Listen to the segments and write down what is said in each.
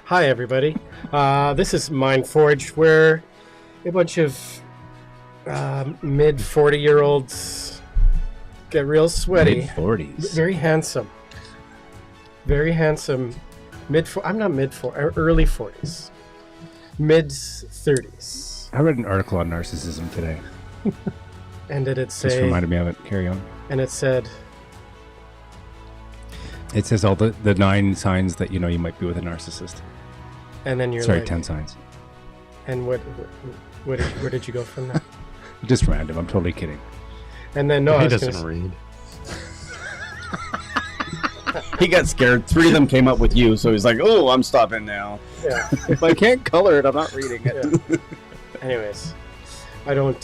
Hi, everybody. This is Mindforge, where a bunch of mid-40-year-olds get real sweaty. Mid-40s. Very handsome. Very handsome. I'm not early 40s. Mid-30s. I read an article on narcissism today. And did it say... Just reminded me of it. Carry on. And it said... It says all the 9 signs that you know you might be with a narcissist. And then you're Sorry, like... 10 signs. And where did you go from that? Just random. I'm totally kidding. And then, no, he I was doesn't read. He got scared. 3 of them came up with you, so he's like, oh, I'm stopping now. Yeah. If I can't color it, I'm not reading it. Yeah. Anyways, I don't...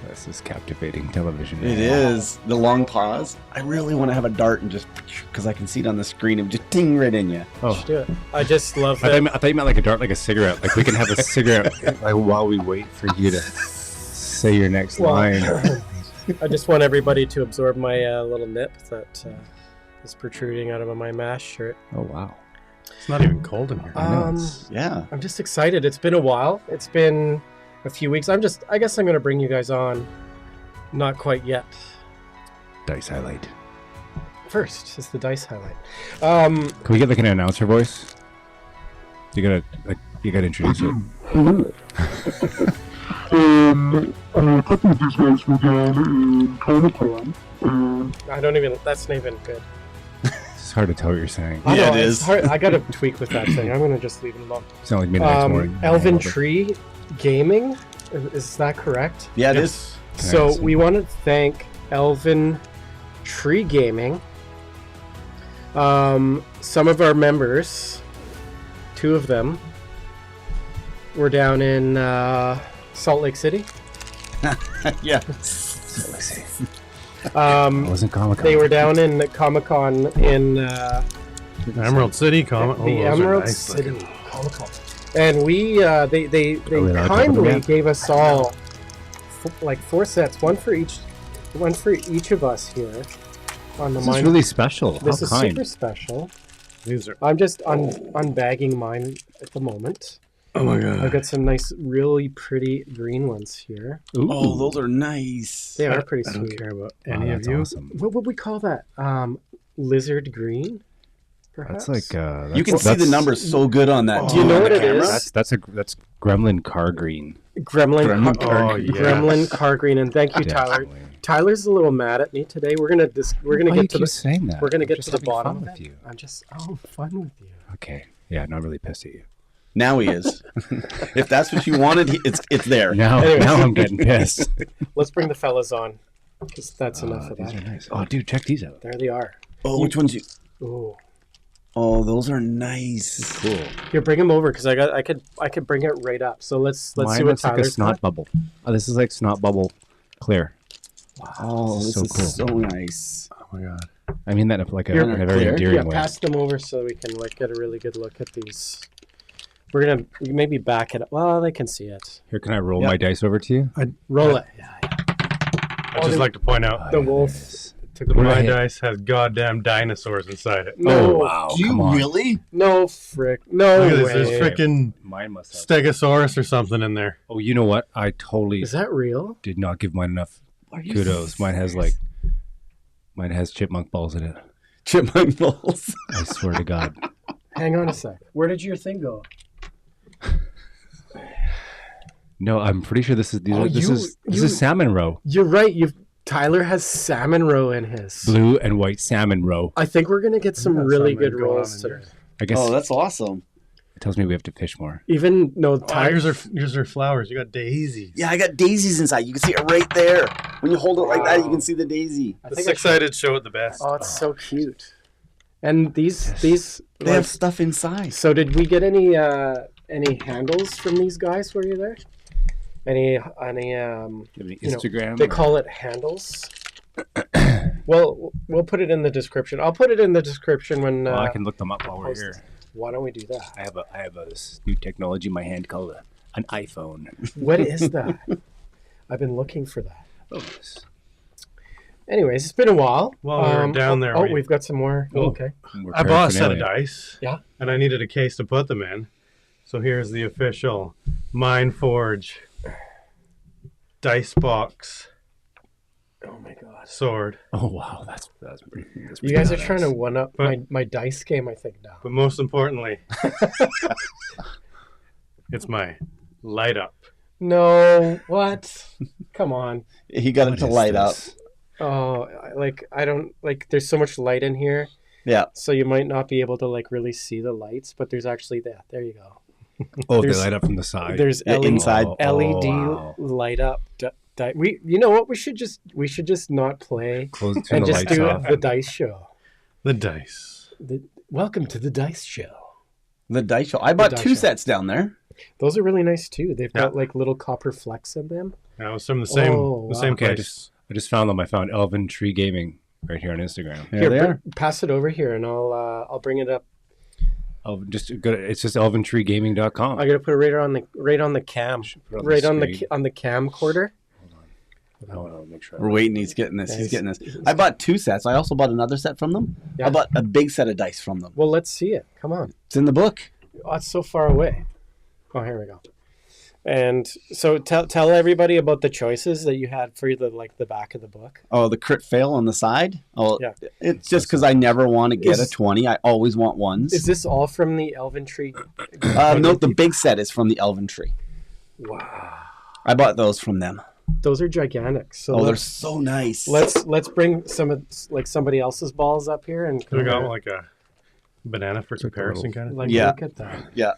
This is captivating television. It is. The long pause. I really want to have a dart and just... Because I can see it on the screen and just ding right in you. Oh, do it. I just love I that. thought you meant like a dart, like a cigarette. Like we can have a cigarette like, while we wait for you to say your next line. I just want everybody to absorb my little nip that is protruding out of my MASH shirt. Oh, wow. It's not even cold in here. Yeah. I'm just excited. It's been a while. It's been a few weeks. I guess I'm going to bring you guys on. Not quite yet. Dice highlight. First is the dice highlight. Can we get like an announcer voice? You gotta introduce it. A couple of these guys were down in Comic-Con. That's not even good. It's hard to tell what you're saying. I Yeah, know, it it's is. hard. I got to tweak with that thing. I'm going to just leave it alone. Sound like midnight morning. Elven Tree Gaming, is that correct? Yeah, it is. So we want to thank Elven Tree Gaming. Some of our members, 2 of them, were down in Salt Lake City. Yeah. I wasn't Comic-Con. They were down in Comic-Con in Emerald City Comic. the Emerald City Comic-Con, and we they allowed to kindly open it? gave us all 4 sets, one for each of us here on the This is Mind. really special. This How is kind. super special. These are. I'm just unbagging mine at the moment. Oh my I've god. got some nice, really pretty green ones here. Ooh. Oh, those are nice. They are pretty I don't sweet. care about Wow, any of that's you. awesome. What would we call that? Lizard green? Perhaps? That's like You can see the numbers so good on that. Do you too, know on what the it camera. is? That's Gremlin car green. Gremlin. Gremlin car, car- Oh, yes. Gremlin car green, and thank you, Tyler. Definitely. Tyler's a little mad at me today. We're gonna Why get you to keep the saying that? we're gonna I'm get just to the having bottom fun of with it. you. I'm just fun with you. Okay. Yeah, not really pissed at you. Now he is. If that's what you wanted, it's there. Now, Anyways. now I'm getting pissed. Let's bring the fellas on, because that's enough of These that. are nice. Oh, dude, check these out. There they are. Oh, which ones you? Ooh. Oh, those are nice. Cool. Here, bring them over, because I could bring it right up. So let's see Mine what looks like a Tyler's snot got. bubble. Oh, this is like snot bubble clear. Oh, this So is cool. so nice. Oh my god. I mean that in like Here, in a very clear? endearing Yeah, way. pass them over so we can get a really good look at these. We're gonna maybe back it up. Well, they can see it. Here, can I roll Yeah. my dice over to you? Roll it. I'd just like to point out The wolf Yes. took that it. my Right. dice has goddamn dinosaurs inside it. No, Oh, wow. Do you Come on. really? no frick, no Look at this. way. There's freaking Mine must have. Stegosaurus or something in there. Oh, you know what? I totally Is that real? did not give mine enough Are you kudos. Mine has chipmunk balls in it. chipmunk balls. I swear to God. Hang on a sec. Where did your thing go? No, I'm pretty sure this Oh, is salmon roe. You're right. Tyler has salmon roe in his. Blue and white salmon roe. I think we're gonna get some got really something good going rolls on in today. yours. I guess Oh, that's awesome. it tells me we have to fish more. Even no, Oh, Tyler. yours are flowers. You got daisies. Yeah, I got daisies inside. You can see it right there. When you hold it like that, you can see the daisy. I The think I six-sided show it the best. Oh, it's so cute. And these They like, have stuff inside. so did we get any handles from these guys? Were you there? Any Do you have any You know, Instagram? they call it handles. Well, we'll put it in the description. I'll put it in the description when. Well, I can look them up while we're post here. Why don't we do that? I have this new technology in my hand called an iPhone. What is that? I've been looking for that. Oh, yes. Anyways, it's been a while. While we were down there, we've got some more. Oh. Okay. More I bought a set of paraphernalia. dice. Yeah. And I needed a case to put them in. So here's the official Mindforge dice box Oh my god. sword. Oh wow, that's pretty. That's You pretty guys are badass. trying to one up But- my dice game, I think now. But most importantly, it's my light up. No, what? Come on. He got it What to is light up. this? Oh, I don't like. There's so much light in here, Yeah. so you might not be able to like really see the lights. But there's actually that. There you go. Oh, they There's- light up from the side. There's Yeah, LED, inside. LED wow. light up. We, you know what? We should just not play Close, turn and the just lights do off. the dice show. The dice. Welcome to the dice show. The dice show. I bought dice 2 show. sets down there. Those are really nice too. They've got Yeah. like little copper flecks in them. That was from the same Oh, the wow. same Okay, I place. just found them. I found Elven Tree Gaming right here on Instagram. There Here, they are. pass it over here, and I'll bring it up. It's just elventreegaming.com. I gotta put it right on the cam, Put it on right the on the screen. on the camcorder. I want to make sure. We're waiting. He's getting this. He's Nice. getting this. I bought 2 sets. I also bought another set from them. Yeah. I bought a big set of dice from them. Well, let's see it. Come on. It's in the book. Oh, it's so far away. Oh, here we go. And so tell everybody about the choices that you had for the back of the book. Oh, the crit fail on the side. Oh, Yeah. It's just because I never want to get a Is- 20. I always want ones. Is this all from the Elven Tree? No, the big set is from the Elven Tree. Wow, I bought those from them. those are gigantic. So Oh, they're let's so nice. let's bring somebody else's balls up here and We got like a banana for like a comparison little- kind of. like Yeah. look at that. Yeah.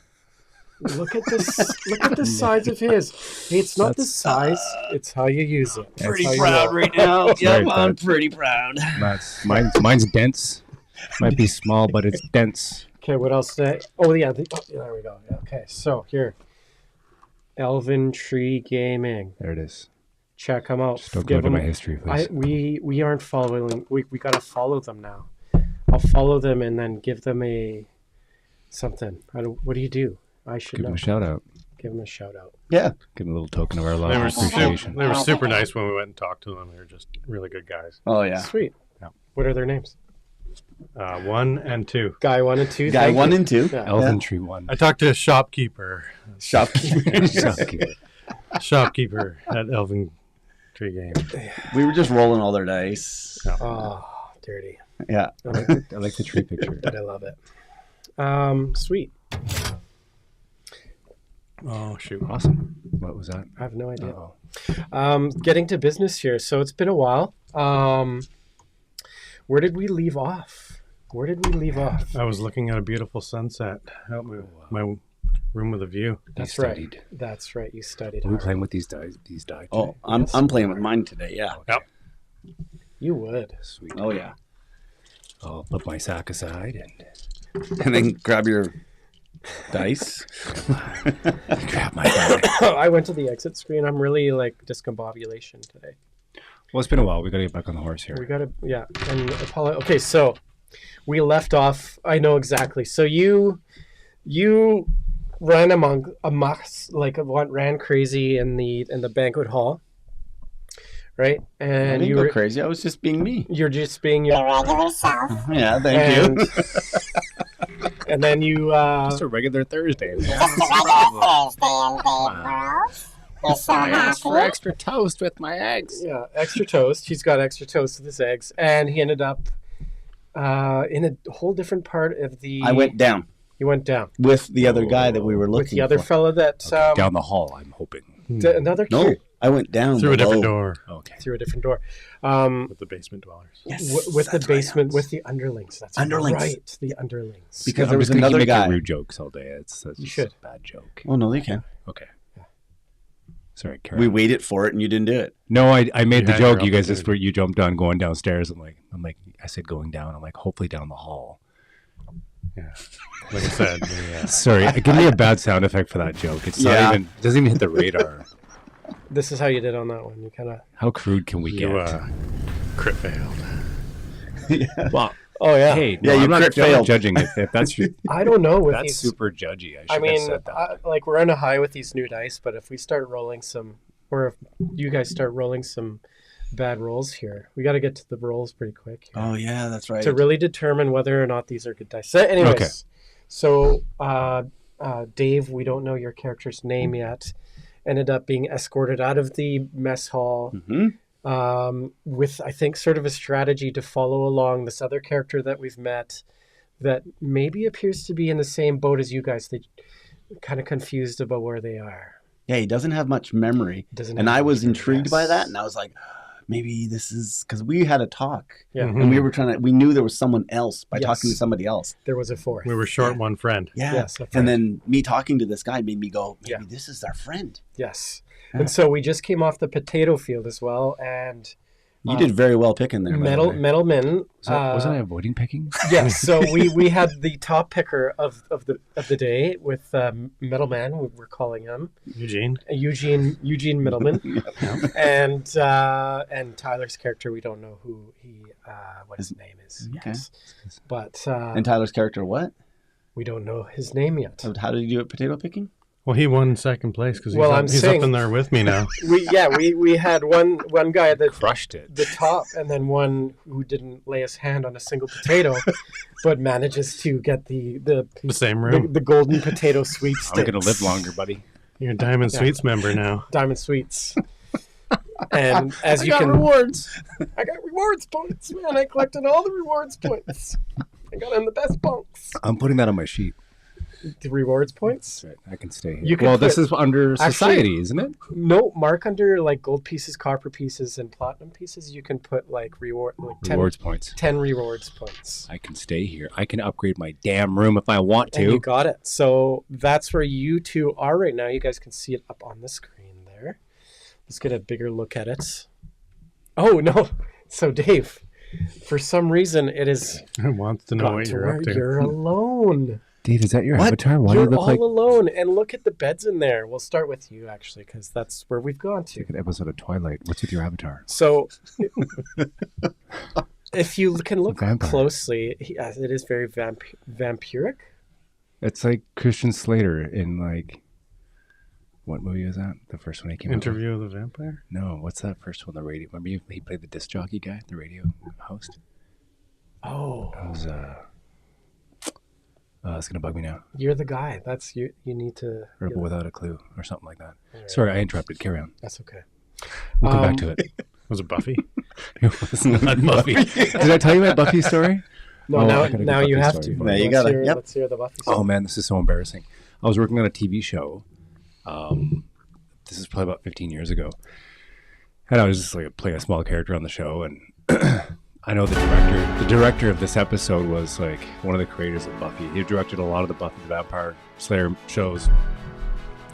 Look at this. Look at the size of his. Hey, it's not the size; it's how you use it. That's Pretty how you proud roll. right now. Yeah, Right, I'm bud. pretty proud. Mine's dense. Might be small, but it's dense. Okay, what else? There we go. Yeah, okay, so here, Elven Tree Gaming. There it is. Check them out. Just don't Give go to my them- history, please. we aren't following. We gotta follow them now. I'll follow them and then give them a something. What do you do? I should Give know. them a shout out. Give them a shout out. Yeah. Give them a little token of our love They were, and appreciation. they were super nice when we went and talked to them. They were just really good guys. Oh, yeah. Sweet. Yeah. What are their names? 1 and 2. Guy 1 and 2. Guy thank 1 you. and 2. Yeah. Elven Tree 1. I talked to a shopkeeper. Shopkeeper. Shopkeeper at Elven Tree Game. We were just rolling all their dice. Oh, dirty. Yeah. I like the tree picture. But I love it. Sweet. Oh, shoot. Awesome. What was that? I have no idea. Uh-oh. Getting to business here. So it's been a while. Where did we leave off? I was looking at a beautiful sunset out my room with a view. That's You right. studied. That's right. You studied. Are we hard. playing with these dice? These die. Oh, I'm playing with mine today. Yeah. You would. Sweet. Oh, yeah. I'll put my sack aside and And then grab your dice. grab my bag. I went to the exit screen. I'm really like discombobulation today. Well, it's been a while. We got to get back on the horse here. We gotta, yeah. And Apollo. Okay, so we left off. I know exactly. So you ran ran crazy in the banquet hall, right? I And didn't you go were crazy. I was just being me. you're just being your regular self. Yeah, thank you. and then you Just a regular Thursday. Just a regular Thursday in bed, bros. You're so happy. extra toast with my eggs. yeah extra toast. He's got extra toast with his eggs, and he ended up in a whole different part of the. I went down You went down with the other guy that we were with looking the other for. fella that Down the hall, I'm hoping. another No, kid I went down Through a below. different door Okay. through a different door. with the basement dwellers. Yes, With the that's right. basement, with the underlings. That's Underlings. right. The underlings. Because I'm there was just gonna another keep making guy. rude jokes all day. It's You just should. a bad joke. Oh no, they can. Okay. Sorry, Karen. We waited for it and you didn't do it. No, I made You the had your joke. You guys just opportunity. you jumped on going downstairs. I said going down. I'm like, hopefully down the hall. Yeah. Like I said. Yeah. Sorry, give me a bad sound effect for that joke. It's Yeah. not even doesn't even hit the radar. This is how you did on that one. You kind of. How crude can we get? You crit failed. Well, Oh yeah. hey, Yeah, no, you I'm not, crit I'm not failed. judging if that's your, I don't know with that's these. super judgy. I should I have mean, said that. like we're on a high with these new dice, but if we start rolling some, or if you guys start rolling some bad rolls here. We got to get to the rolls pretty quick here Oh yeah, that's right. to really determine whether or not these are good dice. So anyways, Okay. so Dave, we don't know your character's name yet, ended up being escorted out of the mess hall with, I think, sort of a strategy to follow along this other character that we've met that maybe appears to be in the same boat as you guys. They kind of confused about where they are. Yeah, he doesn't have much memory. Doesn't And have I much was memory, intrigued by yes. that, and I was like, maybe this is because we had a talk, Yeah, Mhm. and we were we knew there was someone else by Yes. talking to somebody else. there was a fourth. We were short one friend. Yeah, Yes, a friend. and then me talking to this guy made me go, maybe Yeah. this is our friend. Yes. Yeah. And so we just came off the potato field as well, and You did very well picking there. by the way. Metalman. Wasn't I avoiding picking? Yes, so we had the top picker of the day with Metalman, we're calling him Eugene. Eugene Middleman, and Tyler's character, we don't know who what his name is. Okay. Yes. But And Tyler's character, what? we don't know his name yet. So how did he do at potato picking? Well, he won second place because Well, I'm he's saying- up in there with me now. We had one guy at Crushed it. the top, and then one who didn't lay his hand on a single potato, but manages to get the The same room. the golden potato sweet I'm sticks. gonna live longer, buddy. You're a Diamond Yeah. Sweets member now. Diamond Sweets. And as you can, rewards. I got rewards points, man. I collected all the rewards points. I got in the best bunks. I'm putting that on my sheet. The rewards points? That's right. I can stay here. You can Well, this put- is under society, isn't it? No, mark under like gold pieces, copper pieces, and platinum pieces. You can put like 10 Rewards points. 10 rewards points. I can stay here. I can upgrade my damn room if I want And you to. got it. So that's where you two are right now. You guys can see it up on the screen there. Let's get a bigger look at it. Oh, no. So, Dave, for some reason, it is Who wants to know got what to you're where up to? you're alone. Dave, is that your What? avatar? Why do You're you look all like alone. And look at the beds in there. We'll start with you, actually, because that's where we've gone to. like an episode of Twilight? What's with your avatar? So, if you can look Vampire. closely, it is very vampiric. It's like Christian Slater in like what movie is that? The first one he came out with? Interview of the Vampire? No, what's that first one? The radio. Remember he played the disc jockey guy, the radio host. Oh, It was it's gonna bug me now. you're the guy. That's you. You need to. Rebel Without a Clue or something like that. Sorry, I interrupted. Carry on. That's okay. We'll come back to it. Was it Buffy? It was not Buffy. Did I tell you my Buffy story? No, Oh, I now, gotta get now you Buffy have story. to. Now you Let's gotta- hear- yep. Let's hear the Buffy story. Oh man, this is so embarrassing. I was working on a TV show. This is probably about 15 years ago, and I was just like playing a small character on the show. And I know the director. The director of this episode was like one of the creators of Buffy. He directed a lot of the Buffy the Vampire Slayer shows.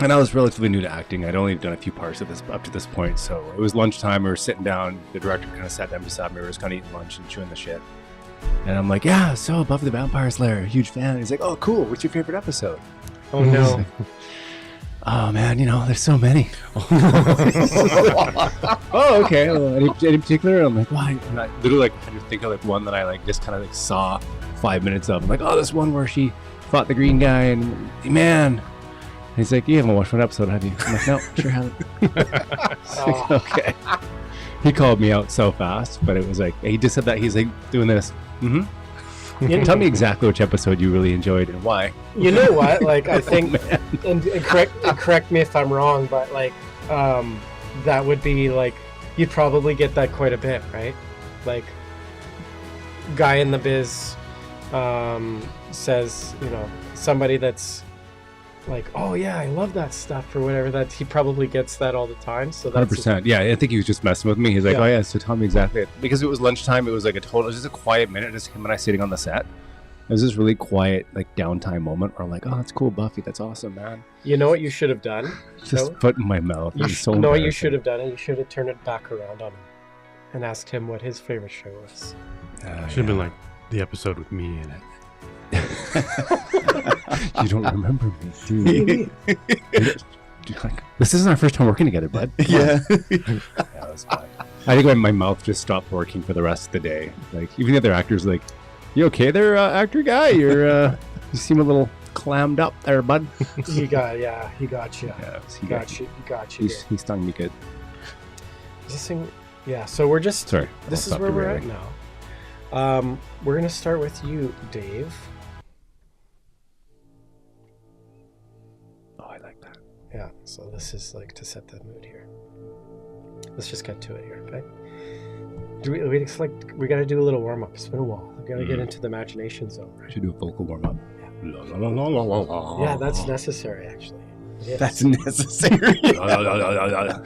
And I was relatively new to acting. I'd only done a few parts of this up to this point. So it was lunchtime. We were sitting down. The director kind of sat down beside me. We were just kind of eating lunch and chewing the shit. And I'm like, yeah, so Buffy the Vampire Slayer, huge fan. He's like, oh, cool. What's your favorite episode? Oh no. Oh man, there's so many. Oh, okay. Well, any particular? I'm like, why? And I literally I just think of like one that I like just kind of like saw 5 minutes of. I'm like, oh, this one where she fought the green guy and man. And he's like, you haven't watched one episode, have you? I'm like, no, sure haven't. It's like, okay. He called me out so fast, but it was like he just said that he's like doing this. Mm-hmm. Tell me exactly which episode you really enjoyed and why. You know what? Like I think, and correct me if I'm wrong, but like that would be like you'd probably get that quite a bit, right? Like guy in the biz says, somebody that's like, oh yeah, I love that stuff or whatever. That he probably gets that all the time. So that's 100%. Yeah, I think he was just messing with me. He's like, Yeah. oh yeah, so tell me exactly. Because it was lunchtime, it was like it was just a quiet minute, just him and I sitting on the set. It was this really quiet, like downtime moment where I'm like, oh, that's cool, Buffy. That's awesome, man. You know what you should have done? Just No? foot in my mouth. It was so know what you embarrassing. should have done? You should have turned it back around on him and asked him what his favorite show was. Should have been like the episode with me in it. You don't remember me, do you? This isn't our first time working together, bud. Come on. Yeah. Yeah, that was fine. I think when my mouth just stopped working for the rest of the day. Like even the other actors, like, you okay there, actor guy? You seem a little clammed up there, bud. He got you. Yeah, He got you. he He stung me good. Is this thing Yeah, so we're just... Sorry. This I'll is stop where we're at derailing. now. We're going to start with you, Dave. Oh, I like that. Yeah, so this is like to set the mood here. Let's just get to it here, okay? We got to do a little warm-up. It's been a while. We got to get into the imagination zone, I right? should do a vocal warm up. La, la, la, la, la, la. Yeah, that's necessary, actually. Yes. That's necessary. La, la, la, la, la, la.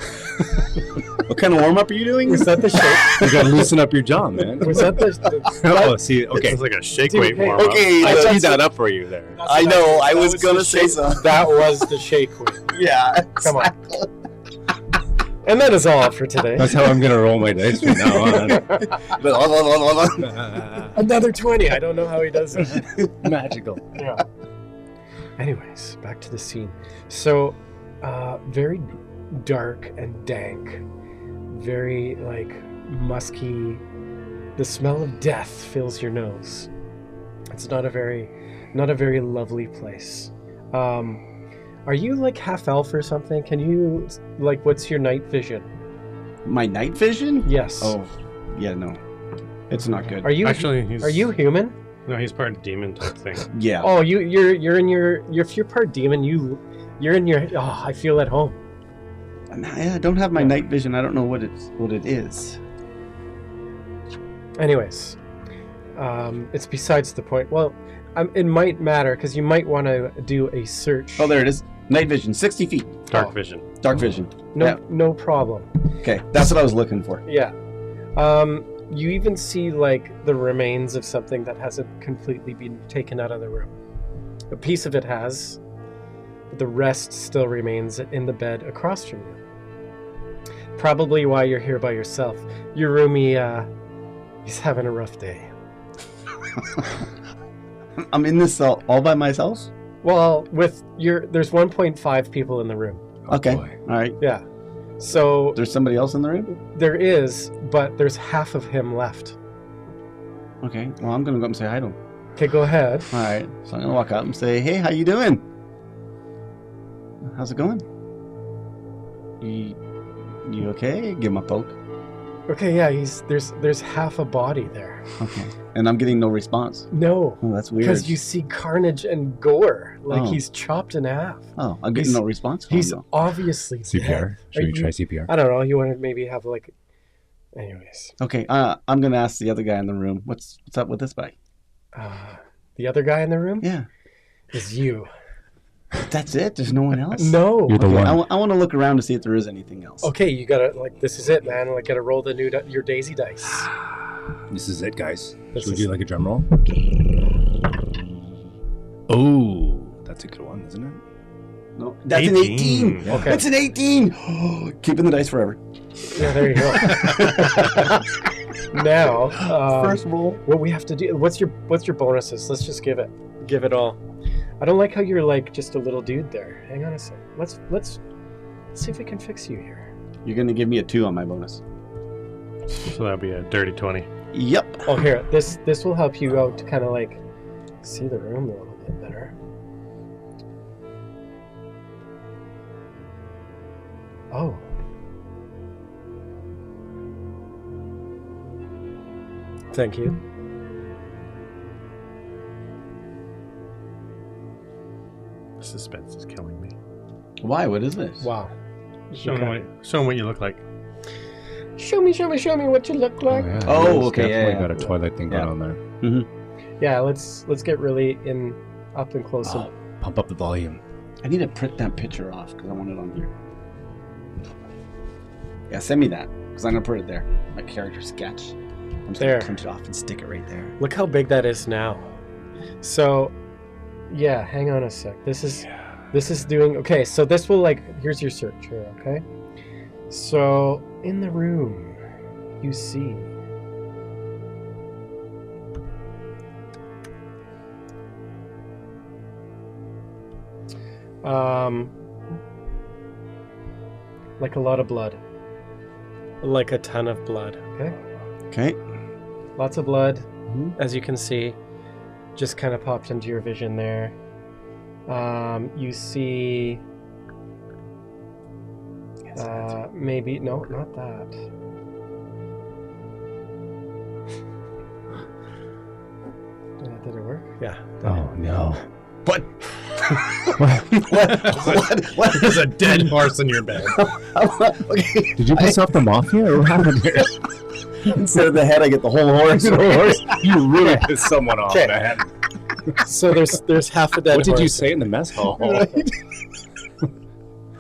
What kind of warm up are you doing? Was that the shake? You gotta loosen up your jaw, man. Was that the Oh, see, okay. It's like a shake Dude, weight hey, warm up. Okay, I that's- teed that up for you there. That's I what know. I that was the gonna say shake- so. That was the shake weight. Yeah. Come on. And that is all for today. That's how I'm gonna roll my dice from now on. Another 20. I don't know how he does it. Magical. Yeah. Anyways, back to the scene. So, very dark and dank, very like musky. The smell of death fills your nose. It's not a very lovely place. Are you like half elf or something? Can you like what's your night vision? My night vision? Yes. Oh, yeah, no. It's not good. Are you Actually, he's... are you human? No, he's part demon type thing. Yeah. Oh, you're in your if you're part demon, you're in your I feel at home. I don't have my night vision. I don't know what it is. Anyways, it's besides the point. Well, it might matter because you might want to do a search. Oh, there it is. Night vision, 60 feet. Dark Oh. vision. Dark vision. No, Yeah. no problem. Okay, that's what I was looking for. Yeah. You even see like the remains of something that hasn't completely been taken out of the room. A piece of it has, but the rest still remains in the bed across from you. Probably why you're here by yourself. Your roomie, he's having a rough day. I'm in this all by myself? Well, there's 1.5 people in the room. Okay. Boy. All right. Yeah. So There's somebody else in the room? there is, but there's half of him left. Okay. Well, I'm going to go up and say hi to him. Okay, go ahead. All right. So I'm going to walk up and say, hey, how you doing? How's it going? You okay? Give him a poke. Okay, yeah, there's half a body there. Okay. And I'm getting no response. No, Oh, that's weird. because you see carnage and gore. Like Oh. he's chopped in half. Oh, I'm getting he's- no response. He's Oh, no. obviously CPR. dead. Should we you- try CPR? I don't know. You want to maybe have like, anyways. Okay. I'm going to ask the other guy in the room. What's up with this guy? The other guy in the room Yeah. is you. That's it? There's no one else? No. You're the Okay, one. I want to look around to see if there is anything else. Okay, you gotta like this is it, man. Like gotta roll your daisy dice. This is it, guys. This Should we is- do like a drum roll? Oh, that's a good one, isn't it? No, that's an 18. Yeah. Okay. That's an 18. Keeping the dice forever. Yeah, there you go. Now, First roll. what we have to do? What's your bonuses? Let's just give it all. I don't like how you're like just a little dude there. Hang on a sec. Let's see if we can fix you here. You're going to give me a 2 on my bonus. So that'd be a dirty 20. Yep. Oh, here. This will help you out to kind of like see the room a little bit better. Oh. Thank you. Suspense is killing me. Why? What is this? Wow. Show Okay. him what you look like. Show me what you look like. yeah. Oh, He's okay, Definitely yeah, got a yeah. Twilight thing Yeah. going on there. Yeah, let's get really up and close. Oh, pump up the volume. I need to print that picture off because I want it on here. Yeah, send me that because I'm going to put it there. My character sketch. I'm just going There. to print it off and stick it right there. Look how big that is now. So, yeah, hang on a sec. This is doing okay. So this will here's your search here. Okay. So in the room, you see. Like a lot of blood. Like a ton of blood. Okay. Okay. Lots of blood, Mhm. as you can see, just kind of popped into your vision there. You see, maybe, no, not that. Did it work? Yeah. Oh no. What? what? There's a dead horse in your bed. Okay. Did you piss off the mafia or what happened here? Instead of the head, I get the whole horse. You really pissed someone off, Okay. man. So there's half a dead What did you horse. say in the mess hall?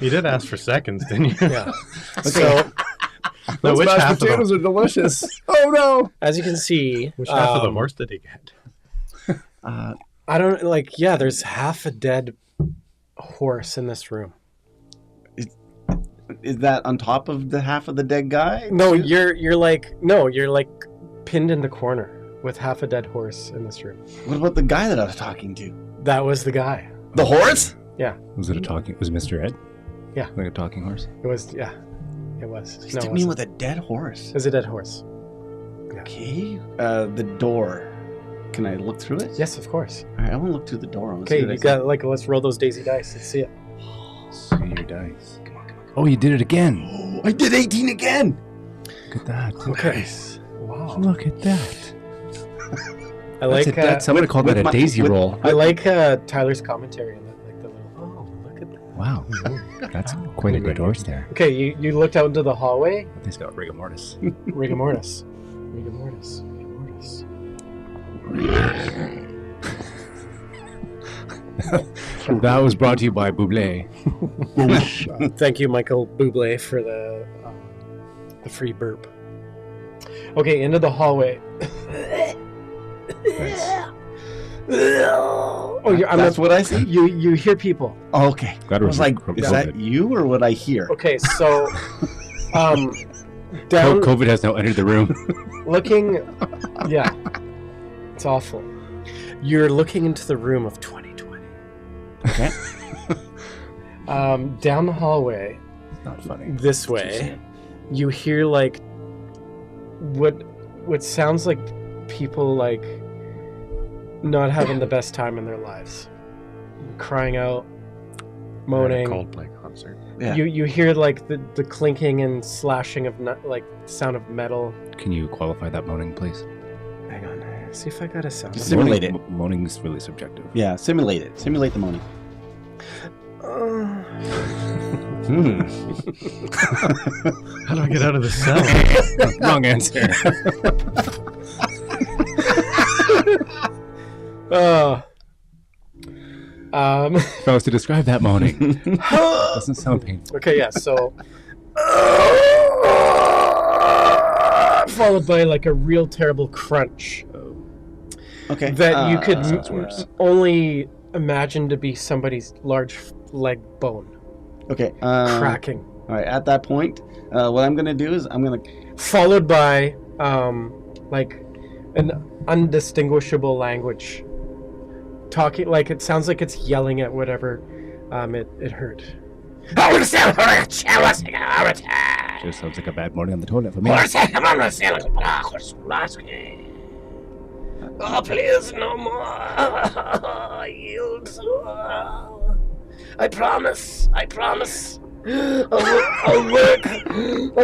You did ask for seconds, didn't you? Yeah. So No, which half of the, are delicious. Oh no. as you can see, which half of the horse did he get? I don't like. Yeah, there's half a dead horse in this room. Is that on top of the half of the dead guy? No, you're like pinned in the corner with half a dead horse in this room. What about the guy that I was talking to? That was the guy. The horse? Yeah, Was it a talking? Was it Mr. Ed? Yeah. Like a talking horse? it was. Yeah, it was. He's No, it took me wasn't. with a dead horse. It was a dead horse. Okay. The door. Can I look through it? Yes, of course. All right, I want to look through the door. I wanna Okay, see what you I see. got like. Let's roll those daisy dice. Let's see it. See your dice. Oh, you did it again. Oh, I did 18 again. Look at that. Okay. Wow. Look at that. I like. I'm gonna call that a my- daisy with- roll. I like Tyler's commentary on that. Like the little. Oh, look at that. Wow. That's quite a good horse there. Okay, you looked out into the hallway. He's got rigor mortis. Rigor mortis. Rigor mortis. Rigor mortis. That was brought to you by Bublé. Thank you, Michael Bublé, for the free burp. Okay, into the hallway. Oh, That's what I see? You hear people. Oh, okay. Glad I it was was like, COVID. is that you or what I hear? Okay, so down COVID has now entered the room. looking. Yeah, it's awful. You're looking into the room of 2020. Okay. Down the hallway. Not funny. This way, you hear like what sounds like people like not having the best time in their lives, crying out, moaning. Coldplay concert. Yeah. You hear like the clinking and slashing of like sound of metal. Can you qualify that moaning, please? Hang on, see if I got a sound. Simulate Moaning- it. Moaning is really subjective. Yeah, simulate it. Simulate the moaning. How do I get out of the cell? Wrong answer. If I was to describe that moaning, doesn't sound painful. Okay, yeah, so followed by like a real terrible crunch Okay. that you could sounds worse. only imagine to be somebody's large leg bone Okay. cracking, All right. At that point, what I'm gonna do is I'm gonna. followed by like an undistinguishable language talking, like it sounds like it's yelling at whatever it hurt. Just sounds like a bad morning on the toilet for me. Oh, please, no more. Yield. I promise. I'll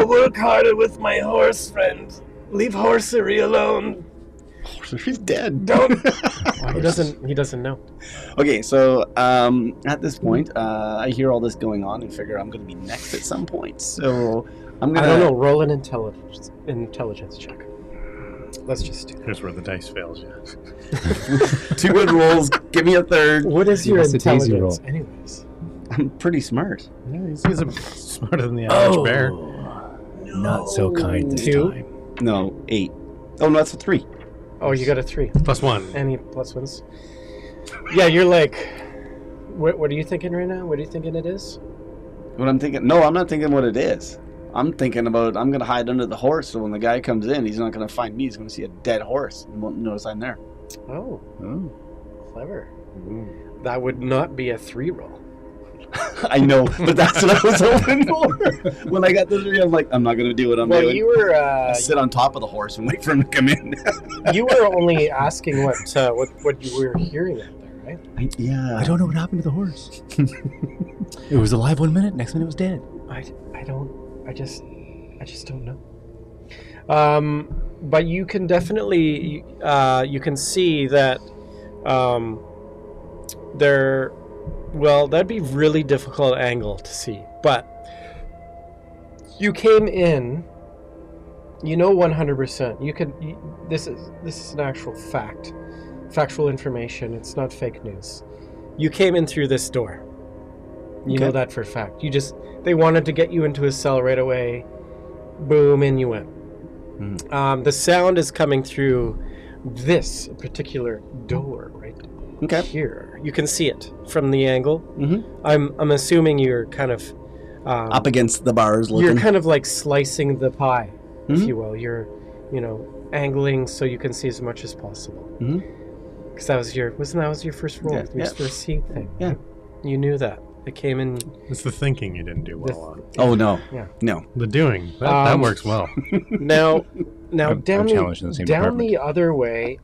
work harder with my horse friend. Leave Horsery alone. He's dead. Don't. He doesn't know. Okay, so at this point, I hear all this going on and figure I'm gonna be next at some point. So I'm gonna. I don't know. Roll an intelligence check. Let's just do that. Here's where the dice fails you. 2 good rolls. Give me a third. What is Give your us a daisy roll. intelligence, anyways? I'm pretty smart. Yeah, he's smarter than the average bear. Not so kind this 2? time. No, 8. Oh no, that's a 3. Oh, you got a 3. +1. Any plus ones? Yeah, you're like. What are you thinking right now? What are you thinking it is? What I'm thinking? No, I'm not thinking what it is. I'm thinking about I'm gonna hide under the horse, so when the guy comes in, he's not gonna find me. He's gonna see a dead horse and won't notice I'm there. Oh, Oh. clever. That would not be a 3 roll. I know, but that's what I was hoping for. When I got the 3, I'm like, I'm not gonna do what I'm Well, doing. you were Sit on top of the horse and wait for him to come in. you were only asking what you were hearing out there, right? Yeah. I don't know what happened to the horse. It was alive 1 minute, next minute it was dead. I just don't know. But you can definitely you can see that Well, that'd be really difficult angle to see, but you came in, 100%. This is an actual fact, factual information. It's not fake news. You came in through this door. You know that for a fact. They wanted to get you into a cell right away. Boom, in you went. The sound is coming through this particular door right here. You can see it from the angle. I'm assuming you're kind of up against the bars looking. You're kind of like slicing the pie, if you will. You're, angling so you can see as much as possible. Because that was your first roll, your first seeing thing. Yeah, you knew that. It came in. It's the thinking you didn't do well on. Oh no, no. The doing that works well. Now I'm down the other way.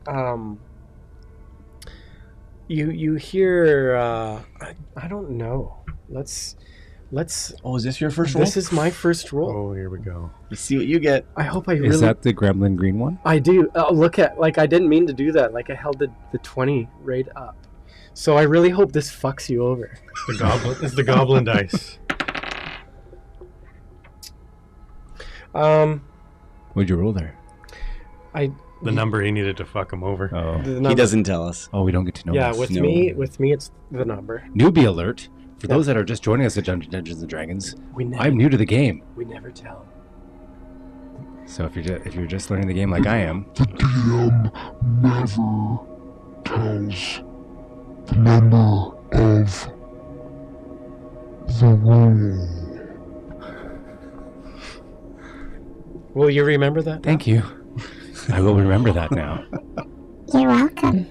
You hear. I don't know. Let's. Oh, is this your first roll? This is my first roll. Oh, here we go. Let's see what you get. I hope I Is really. that the Gremlin Green one? I do. Look at I didn't mean to do that. I held the 20 right up. So I really hope this fucks you over. It's the goblin dice. What'd you roll there? The number he needed to fuck him over. Oh, he doesn't tell us. Oh, we don't get to know. Yeah, this. with me, it's the number. Newbie alert for those that are just joining us at Dungeons and Dragons. I'm new to the game. We never tell. So if you're just learning the game like I am, The DM never tells the number of the roll. Will you remember that? thank you. I will remember that now. You're welcome.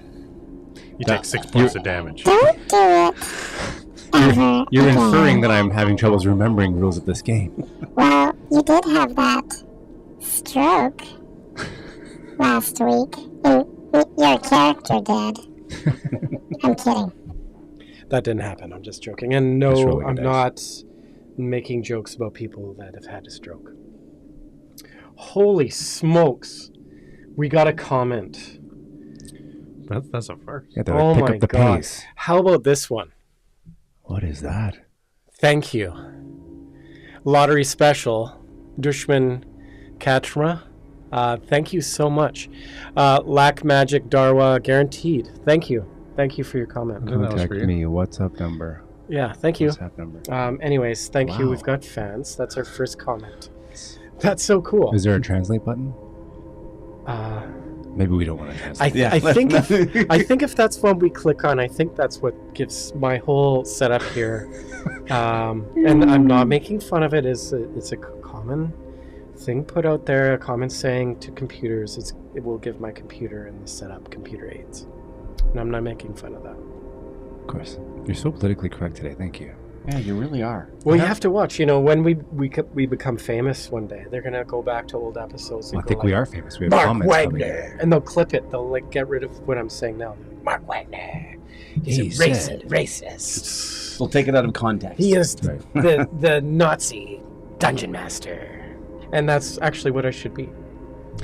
You take 6 points of damage. Don't do it. Ever You're again. inferring that I'm having troubles remembering rules of this game. Well, you did have that stroke last week. Your character did. I'm kidding. That didn't happen. I'm just joking. And Just no, rolling I'm the not making jokes about people that have had a stroke. Holy smokes. We got a comment. That's a first. Yeah, Oh pick my up the God. pace. How about this one? What is that? Thank you. Lottery special. Dushman Katra. Thank you so much. Lack Magic Darwa guaranteed. Thank you. Thank you for your comment. that was Contact for you. me. WhatsApp number. Yeah, thank you. WhatsApp number. Anyways, thank you. Wow. We've got fans. That's our first comment. That's so cool. Is there a translate button? Maybe we don't want to translate. I think if that's what we click on, I think that's what gives my whole setup here. And I'm not making fun of it. It's a common thing put out there. A comment saying to computers, it will give my computer and the setup computer aids. And I'm not making fun of that. Of course. You're so politically correct today. Thank you. Yeah, you really are. Well, you have to watch. When we become famous one day, they're gonna go back to old episodes. And Well, I go think like, we are famous. We have Mark comments coming in. Wagner, and they'll clip it. They'll get rid of what I'm saying now. Mark Wagner, he's He a said. racist. We'll take it out of context. He is Right. the Nazi dungeon master, and that's actually what I should be.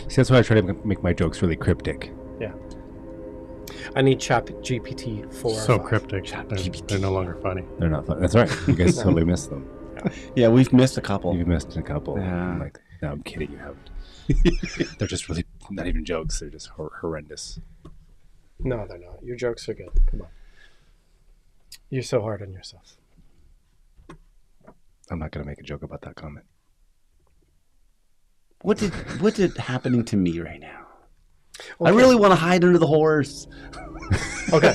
See, that's why I try to make my jokes really cryptic. I need GPT 4. So cryptic. They're no longer funny. They're not fun. That's right. You guys totally missed them. Yeah, we've missed a couple. You've missed a couple. Yeah. I'm like, no, I'm kidding. You haven't. They're just really not even jokes. They're just horrendous. No, they're not. Your jokes are good. Come on. You're so hard on yourself. I'm not going to make a joke about that comment. What did happening to me right now? Okay. I really want to hide under the horse. Okay.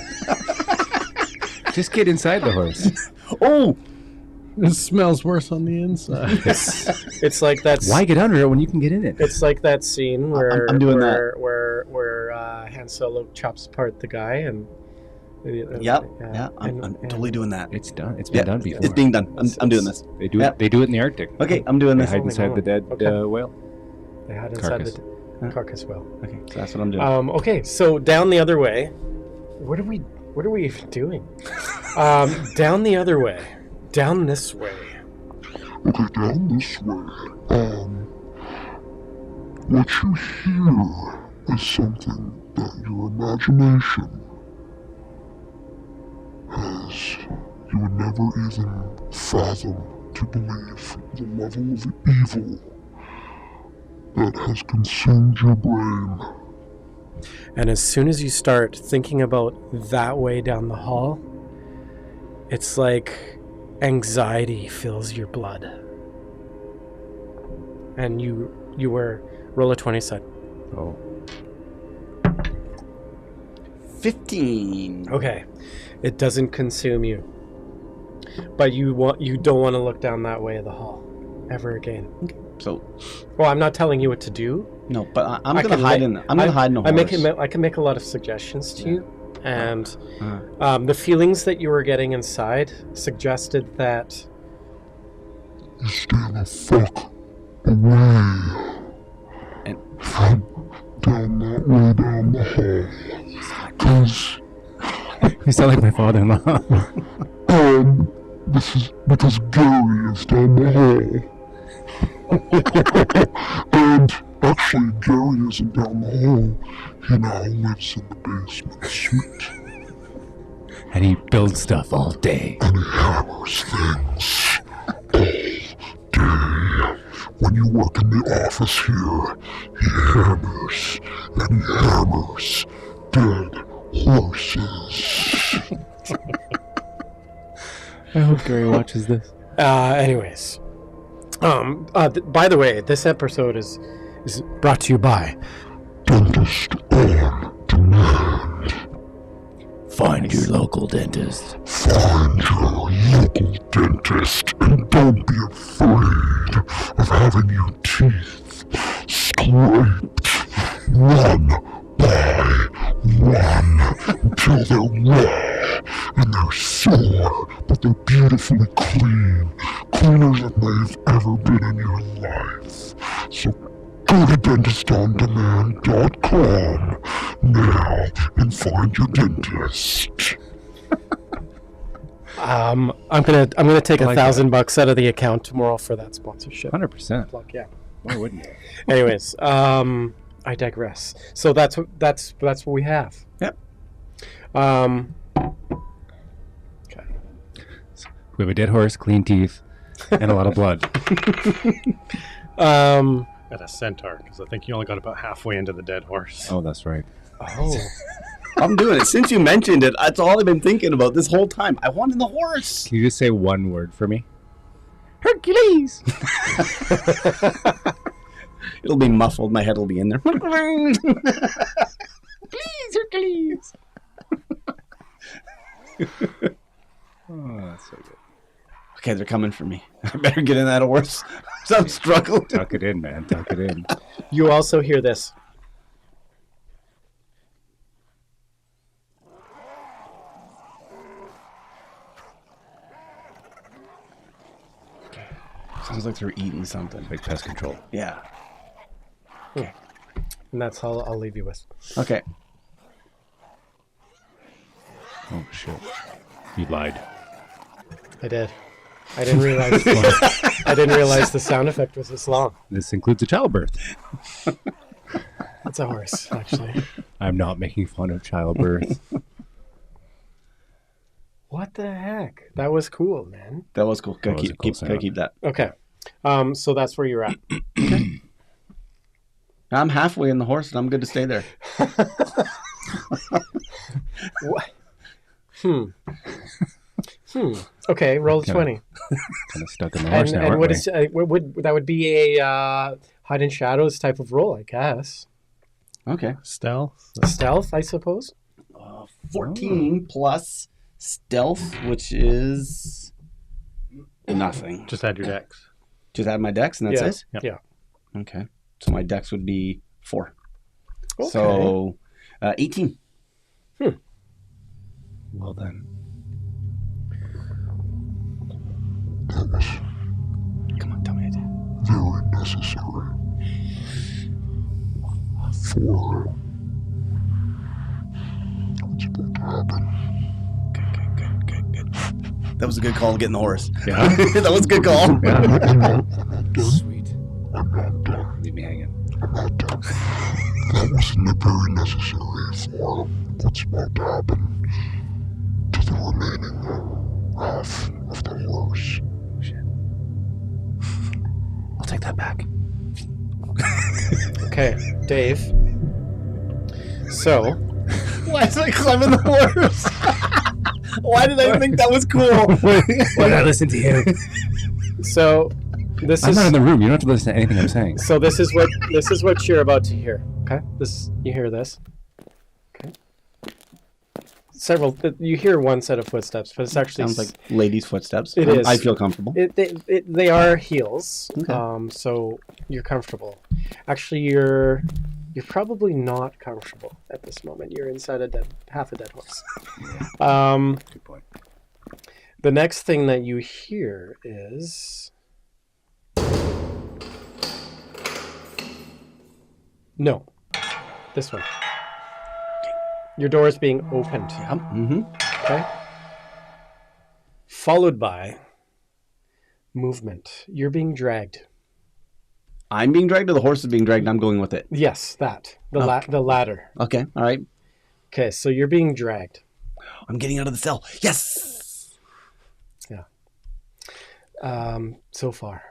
Just get inside the horse. Oh, It smells worse on the inside. It's like that's. Why get under it when you can get in it? It's like that scene where I'm doing where Han Solo chops apart the guy and. yep. Yeah, I'm totally doing that. It's done. It's been done before. It's being done. I'm doing this. They do Yep. it. They do it in the Arctic. Okay, I'm doing They this. hide inside the dead Okay. whale. They had inside Carcass. the carcass well. Okay, so that's what I'm doing. Okay, so down the other way. What are we even doing? Down the other way. Down this way. Okay, down this way. What you hear is something that your imagination never even fathom to believe the level of evil that has consumed your brain. And as soon as you start thinking about that way down the hall, it's like anxiety fills your blood. And you were roll a 20 side. Oh. 15. Okay. It doesn't consume you. But you don't want to look down that way of the hall ever again. So, Well, I'm not telling you what to do. no, but I'm I gonna can hide make- in. I'm gonna hide in the horse. I can make a lot of suggestions to you, and Uh, the feelings that you were getting inside suggested that You stay the fuck away. And- from down that way down the hall. Because, You sound like my father-in-law. this is because Gary is down the hall. And actually, Gary isn't down the hall. He now lives in the basement suite. And he builds stuff all day. And he hammers things all day. When you work in the office here, he hammers and he hammers dead horses. I hope Gary watches this. anyways. By the way, this episode is brought to you by Dentist on demand. Find your local dentist. Find your local dentist and don't be afraid of having your teeth scraped one by one until they're raw and they're sore, but they're beautifully clean, cleaner than they've ever been in your life. So go to dentistondemand.com now and find your dentist. I'm gonna take I like $1,000 out of the account tomorrow for that sponsorship. 100%. Plug, yeah. Why wouldn't you? Anyways, I digress. So that's what we have. Yep. Okay. We have a dead horse, clean teeth, and a lot of blood. Um. At a centaur, because I think you only got about halfway into the dead horse. Oh, that's right. Oh. I'm doing it. Since you mentioned it, that's all I've been thinking about this whole time. I wanted the horse. Can you just say one word for me? Hercules. It'll be muffled. My head will be in there. Please, Hercules. Oh, that's so good. Okay, they're coming for me. I better get in that horse. So I'm struggling. Tuck it in, man. Tuck it in. You also hear this. Sounds like they're eating something. Like pest control. Yeah. And that's all I'll leave you with. Okay. Oh, shit. You lied. I did. I didn't realize. I didn't realize the sound effect was this long. This includes a childbirth. That's a horse, actually. I'm not making fun of childbirth. What the heck? That was cool, man. That was cool. Gotta That was a cool gotta sound. keep that. Okay. So that's where you're at. I'm halfway in the horse, and I'm good to stay there. What? Okay, roll a 20. Kind of stuck in the horse now, And aren't what we? is what would that would be a hide in shadows type of roll, I guess. Okay. Stealth. Stealth, I suppose. 14 plus stealth, which is nothing. Just add your dex. Just add my dex, and that's Yeah. it? Yep. Yeah. Okay. So my dex would be 4. Okay. So 18. Well then. That was Come on, tell me I did. very necessary for what's about to happen. That was a good call to get in the horse. Yeah. That was a good call. I'm not done. Sweet. I'm not done. Leave me hanging. I'm not done. That wasn't very necessary for what's about to happen to the remaining wrath of the horse. I'll take that back. Okay, Dave. So, Why is I climbing the horse? Why did I think that was cool? Why did I listen to you? so this I'm is not in the room. You don't have to listen to anything I'm saying. so this is what you're about to hear. Okay, you hear this. Okay. You hear one set of footsteps, but it's actually Sounds like ladies' footsteps. It is. I feel comfortable. They are heels. Okay. So you're comfortable. Actually, you're probably not comfortable at this moment. You're inside half a dead horse. Good point. The next thing that you hear is no, this one. Your door is being opened. Mm-hmm. Okay. Followed by movement. You're being dragged. I'm being dragged, or the horse is being dragged, and I'm going with it. Yes, that. The ladder. Okay, all right. Okay, so you're being dragged. I'm getting out of the cell. Yes! Yeah. So far.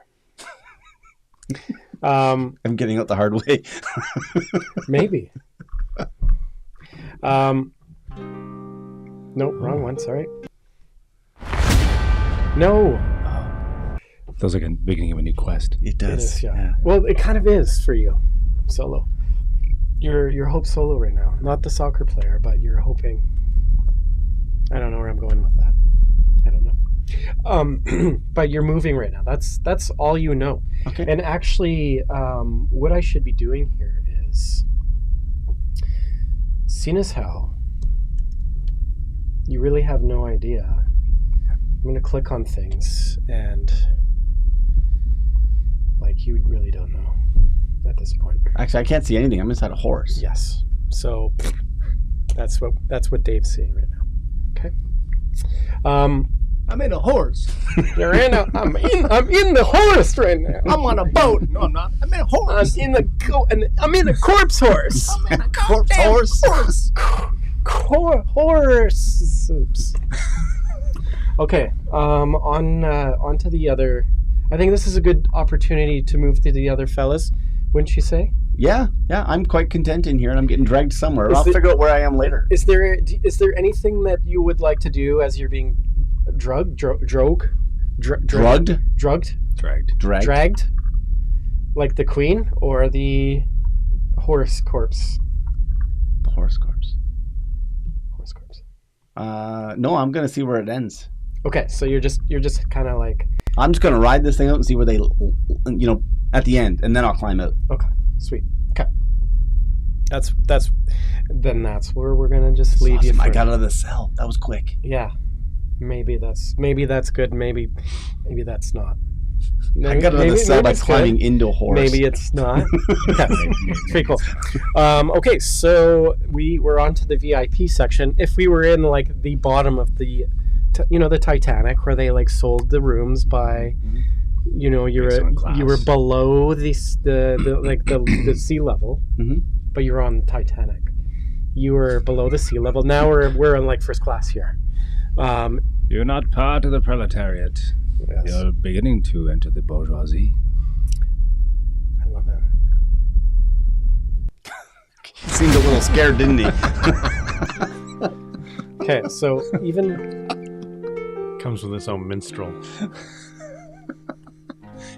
I'm getting out the hard way. Maybe. Nope, wrong one, sorry. No. Feels like a beginning of a new quest. It It does. is, yeah. Well, it kind of is for you, Solo. You're Hope Solo right now. Not the soccer player, but you're hoping. I don't know where I'm going with that. I don't know. But you're moving right now. That's all you know. Okay. And actually, what I should be doing here is, seeing as how you really have no idea, I'm going to click on things and you really don't know at this point. Actually, I can't see anything. I'm inside a horse. Yes. So that's what Dave's seeing right now. Okay. I'm in a horse. I'm in the horse right now. I'm on a boat. No, I'm not. I'm in a horse. I'm in a corpse horse. I'm in a corpse horse. Horse. Okay. On to the other. I think this is a good opportunity to move to the other fellas, wouldn't you say? Yeah. I'm quite content in here, and I'm getting dragged somewhere. I'll Is it- figure out where I am later. Is there anything that you would like to do as you're being drugged? Drugged? Dragged. Dragged? Like the queen or the horse corpse? The horse corpse. Horse corpse. No, I'm gonna see where it ends. Okay, so you're just kind of like, I'm just gonna ride this thing out and see where they, at the end, and then I'll climb out. okay, sweet. Okay. That's where we're gonna just leave you. Awesome. I for- got out of the cell. That was quick. Yeah. Maybe that's good. Maybe that's not. I got out of the cell by it's climbing good. into a horse. Maybe it's not. Okay. Pretty cool. Okay, so we're on to the VIP section. If we were in like the bottom of the, the Titanic, where they like sold the rooms by, you Based on class. were below the sea level, Mhm. but you were on the Titanic. You were below the sea level. Now we're in like first class here. You're not part of the proletariat. Yes. You're beginning to enter the bourgeoisie. I love it. Seemed a little scared, didn't he? Okay, so even Comes with its own minstrel.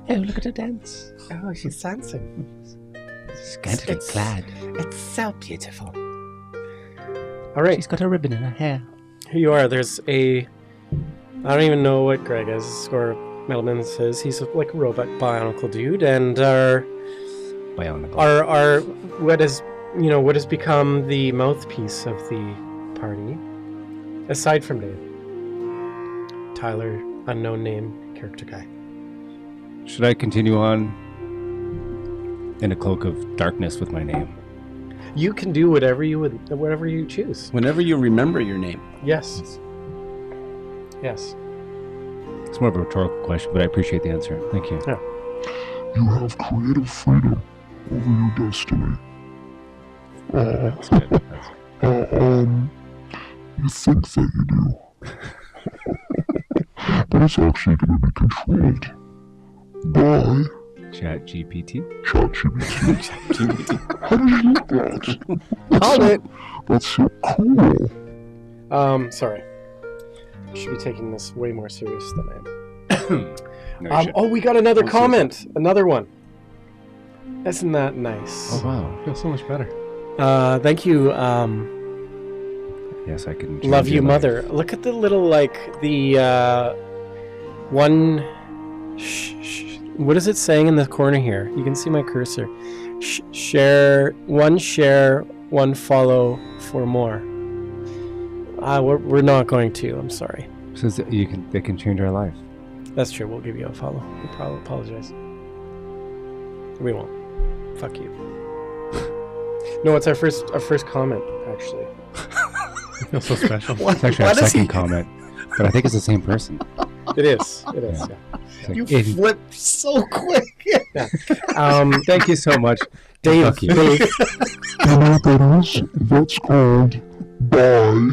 Hey, look at her dance. oh, she's dancing. Scantily It's- clad. It's so beautiful. All right, She's got a ribbon in her hair. here you are. There's I don't even know what Greg is or Middleman says. He's like a robot bionicle dude, and our what has become the mouthpiece of the party, aside from Dave. Tyler, unknown name, character guy. Should I continue on in a cloak of darkness with my name? You can do whatever you choose. Whenever you remember your name. Yes. Yes. It's more of a rhetorical question, but I appreciate the answer. Thank you. You have creative freedom over your destiny. That's good. You think that you do. but it's actually going to be controlled by Chat GPT. ChatGPT. How did you know that? Called it. That's so cool. Sorry. I should be taking this way more serious than I am. No, you shouldn't. We got another Oh, comment. Another one. Isn't that nice? Oh wow. I feel so much better. Thank you. Yes, I can. Love change you, your life. mother. Look at the little one. What is it saying in the corner here? You can see my cursor. Share, one follow for more. We're not going to. I'm sorry. Says that they can change our life. That's true. We'll give you a follow. We'll probably apologize. We won't. Fuck you. No, it's our first comment actually. I feel so special. It's actually our second comment, but I think it's the same person. It is. It is. Yeah. Yeah. It's like, You "Hey, flipped so quick. thank you so much, Dave. Fuck you. Dave. You know what that is? That's called by.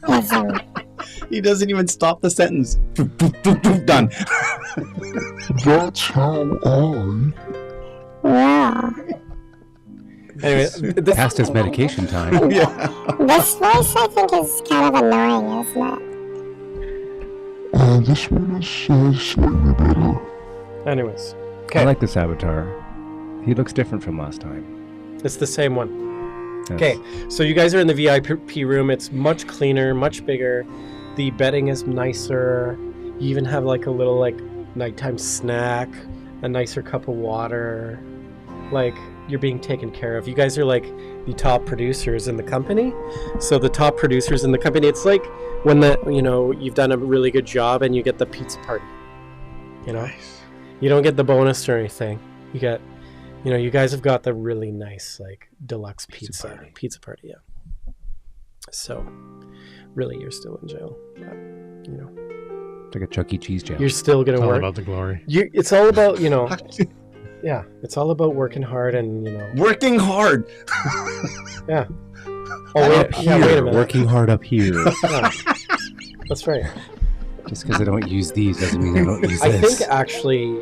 Polarism. He doesn't even stop the sentence. Done. That's how I. Whoa. Anyway, this, Past his medication time. Yeah. This voice, I think, is kind of annoying, isn't it? This one is slightly better. anyways, I okay, like this avatar. He looks different from last time. it's the same one. Yes. Okay, so you guys are in the VIP room. It's much cleaner, much bigger. The bedding is nicer. You even have like a little like nighttime snack, a nicer cup of water. Like you're being taken care of. You guys are like the top producers in the company. So the top producers in the company, it's like when you've done a really good job and you get the pizza party. You know, you don't get the bonus or anything. You get, you guys have got the really nice like deluxe pizza party, yeah. So, really, you're still in jail. But, It's like a Chuck E. Cheese jail. you're still gonna It's all work. about the glory. It's all about yeah. It's all about working hard and Working hard. yeah. Oh wait, wait a minute. Working hard up here. Yeah. That's right. Just because I don't use these doesn't mean I don't use I this. think actually,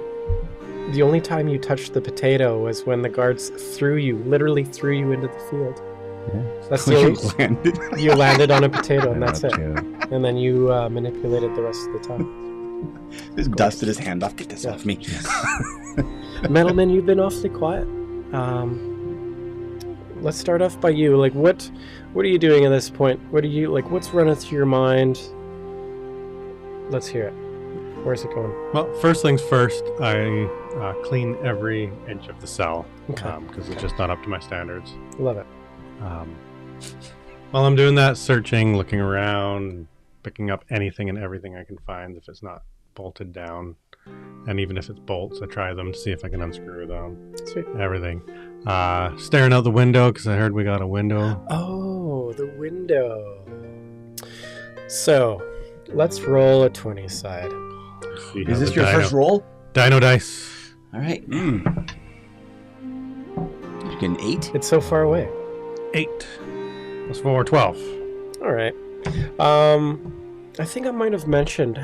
the only time you touched the potato was when the guards literally threw you into the field. Yeah. That's the only, you landed on a potato and that's it. And then you manipulated the rest of the time. Just dusted his hand off. Get this off me. Metalman, you've been awfully quiet. Let's start off by you. Like, what are you doing at this point? What's running through your mind? Let's hear it. Where's it going? Well, first things first, I clean every inch of the cell Okay. because it's just not up to my standards. Love it. While I'm doing that, searching, looking around, picking up anything and everything I can find if it's not bolted down. And even if it's bolts, I try them to see if I can unscrew them. Sweet. Everything. Staring out the window because I heard we got a window. Oh, the window. So, let's roll a 20 side. See how Is this the your first roll? Dino dice. All right. You get an 8? It's so far away. 8 plus 4, 12. All right. I think I might have mentioned.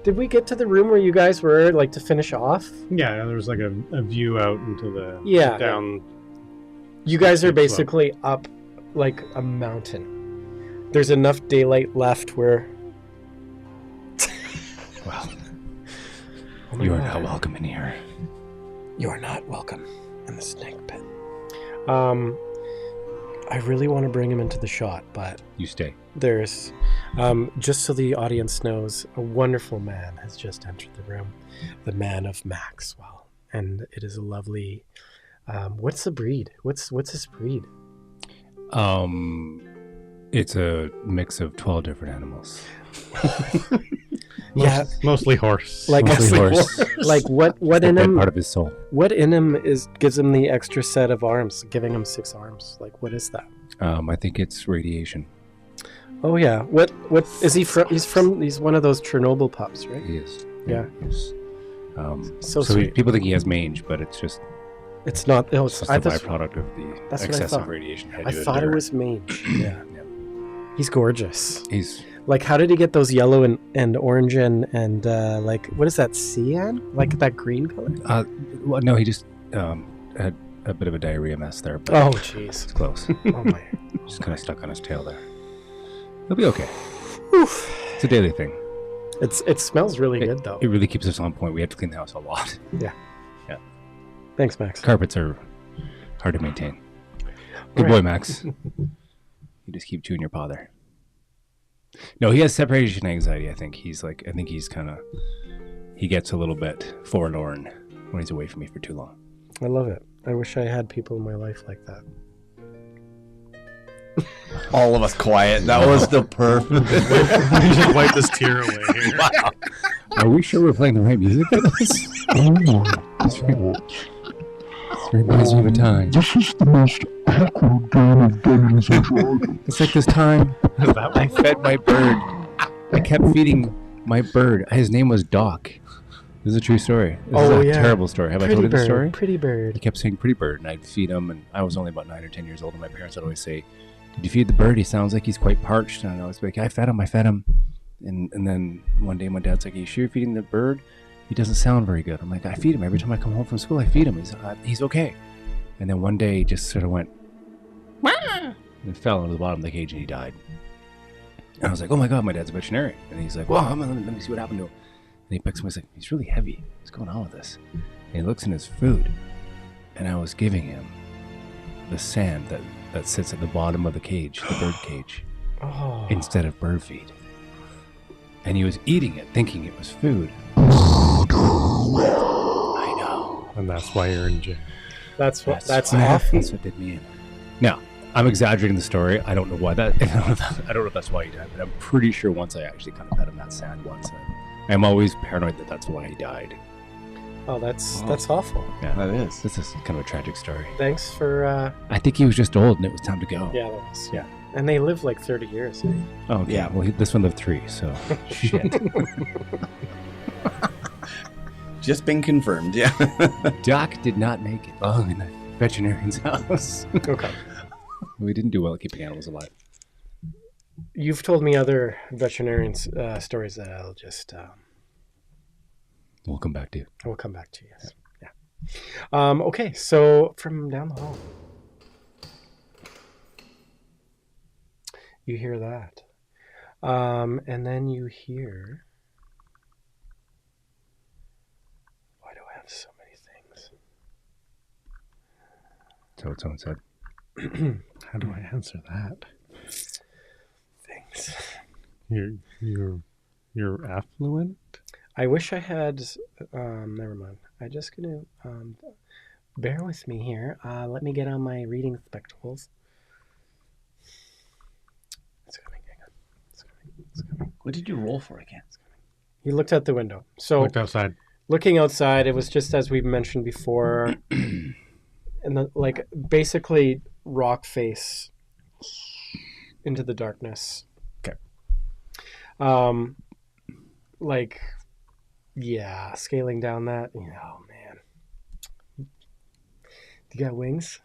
Did we get to the room where you guys were like to finish off? Yeah, there was like a view out into the down. You guys are Slope. basically up like a mountain. There's enough daylight left where. Well, Oh my you are God. not welcome in here. You are not welcome in the snake pit. I really want to bring him into the shot, but You stay. there's, just so the audience knows, a wonderful man has just entered the room, the man of Maxwell, and it is a lovely. What's the breed? What's his breed? It's a mix of 12 different animals. Yeah, Mostly horse. like Mostly horse. like what The in dead him? part of his soul. What in him gives him the extra set of arms, giving him 6 arms? Like, what is that? I think it's radiation. Oh yeah, what is he from? He's one of those Chernobyl pups, right? He is. Yeah. He is. So So sweet. people think he has mange, but it's just, It's not. Oh, it's it's, just a byproduct of the That's what I excessive thought. radiation. I thought it was mange. Yeah. He's gorgeous. He's Like, how did he get those yellow and orange and like, what is that, cyan? Like that green color? well, no, he just had a bit of a diarrhea mess there, but Oh, jeez. it's close. Oh, my. Just kind of stuck on his tail there. He'll be okay. Oof. It's a daily thing. It smells really good, though. It really keeps us on point. We have to clean the house a lot. Thanks, Max. Carpets are hard to maintain. Good Right. boy, Max. You just keep chewing your paw there. No, he has separation anxiety. I think he's he gets a little bit forlorn when he's away from me for too long. I love it. I wish I had people in my life like that. All of us quiet. That was the perfect. You should wipe this tear away here. Are we sure we're playing the right music for this? Oh my god. It reminds me of a time. This is the most awkward game of Dungeons and Dragons. It's like this time Is that I fed my bird. I kept feeding my bird. His name was Doc. This is a true story. This is a terrible story. Have I told you the story? Pretty bird. He kept saying pretty bird, and I'd feed him, and I was only about 9 or 10 years old, and my parents would always say, did you feed the bird? He sounds like he's quite parched. And I was like, I fed him. And then one day my dad's like, are you sure you're feeding the bird? He doesn't sound very good. I'm like, I feed him. Every time I come home from school, I feed him. He's okay. And then one day he just sort of went, and fell into the bottom of the cage, and he died. And I was like, oh my God, my dad's a veterinarian. And he's like, well, let me see what happened to him. And he picks him. He's like, he's really heavy. What's going on with this? And he looks in his food, and I was giving him the sand that sits at the bottom of the cage, the bird cage, Oh. instead of bird feed. And he was eating it, thinking it was food. I know. And that's why you're in jail. That's why- awful. That's what did me in. Now, I'm exaggerating the story. I don't know why that. I don't know if that's why he died, but I'm pretty sure once I actually kind of fed him that sand once. I'm always paranoid that that's why he died. Oh, that's awful. Yeah, That is. this is kind of a tragic story. Thanks for. I think he was just old and it was time to go. Yeah, that was. Yeah. And they live like 30 years. Eh? Oh, okay. Yeah. Well, this one lived 3, so shit. Just been confirmed. Yeah. Doc did not make it long in the veterinarian's house. Okay. We didn't do well at keeping animals alive. You've told me other veterinarian stories that I'll just. We'll come back to you. We'll come back to you. Yes. Yeah. Okay, so from down the hall, you hear that, and then you hear. Why do I have so many things? So what someone said. How do I answer that? Things. You're affluent? I wish I had. Never mind. I'm just gonna bear with me here. Let me get on my reading spectacles. It's coming. Hang on. It's coming. What did you roll for again? He looked out the window. So Looked outside. looking outside, it was just as we mentioned before, and like basically rock face into the darkness. Okay. Like, yeah, scaling down that. Yeah, oh man. Do you got wings?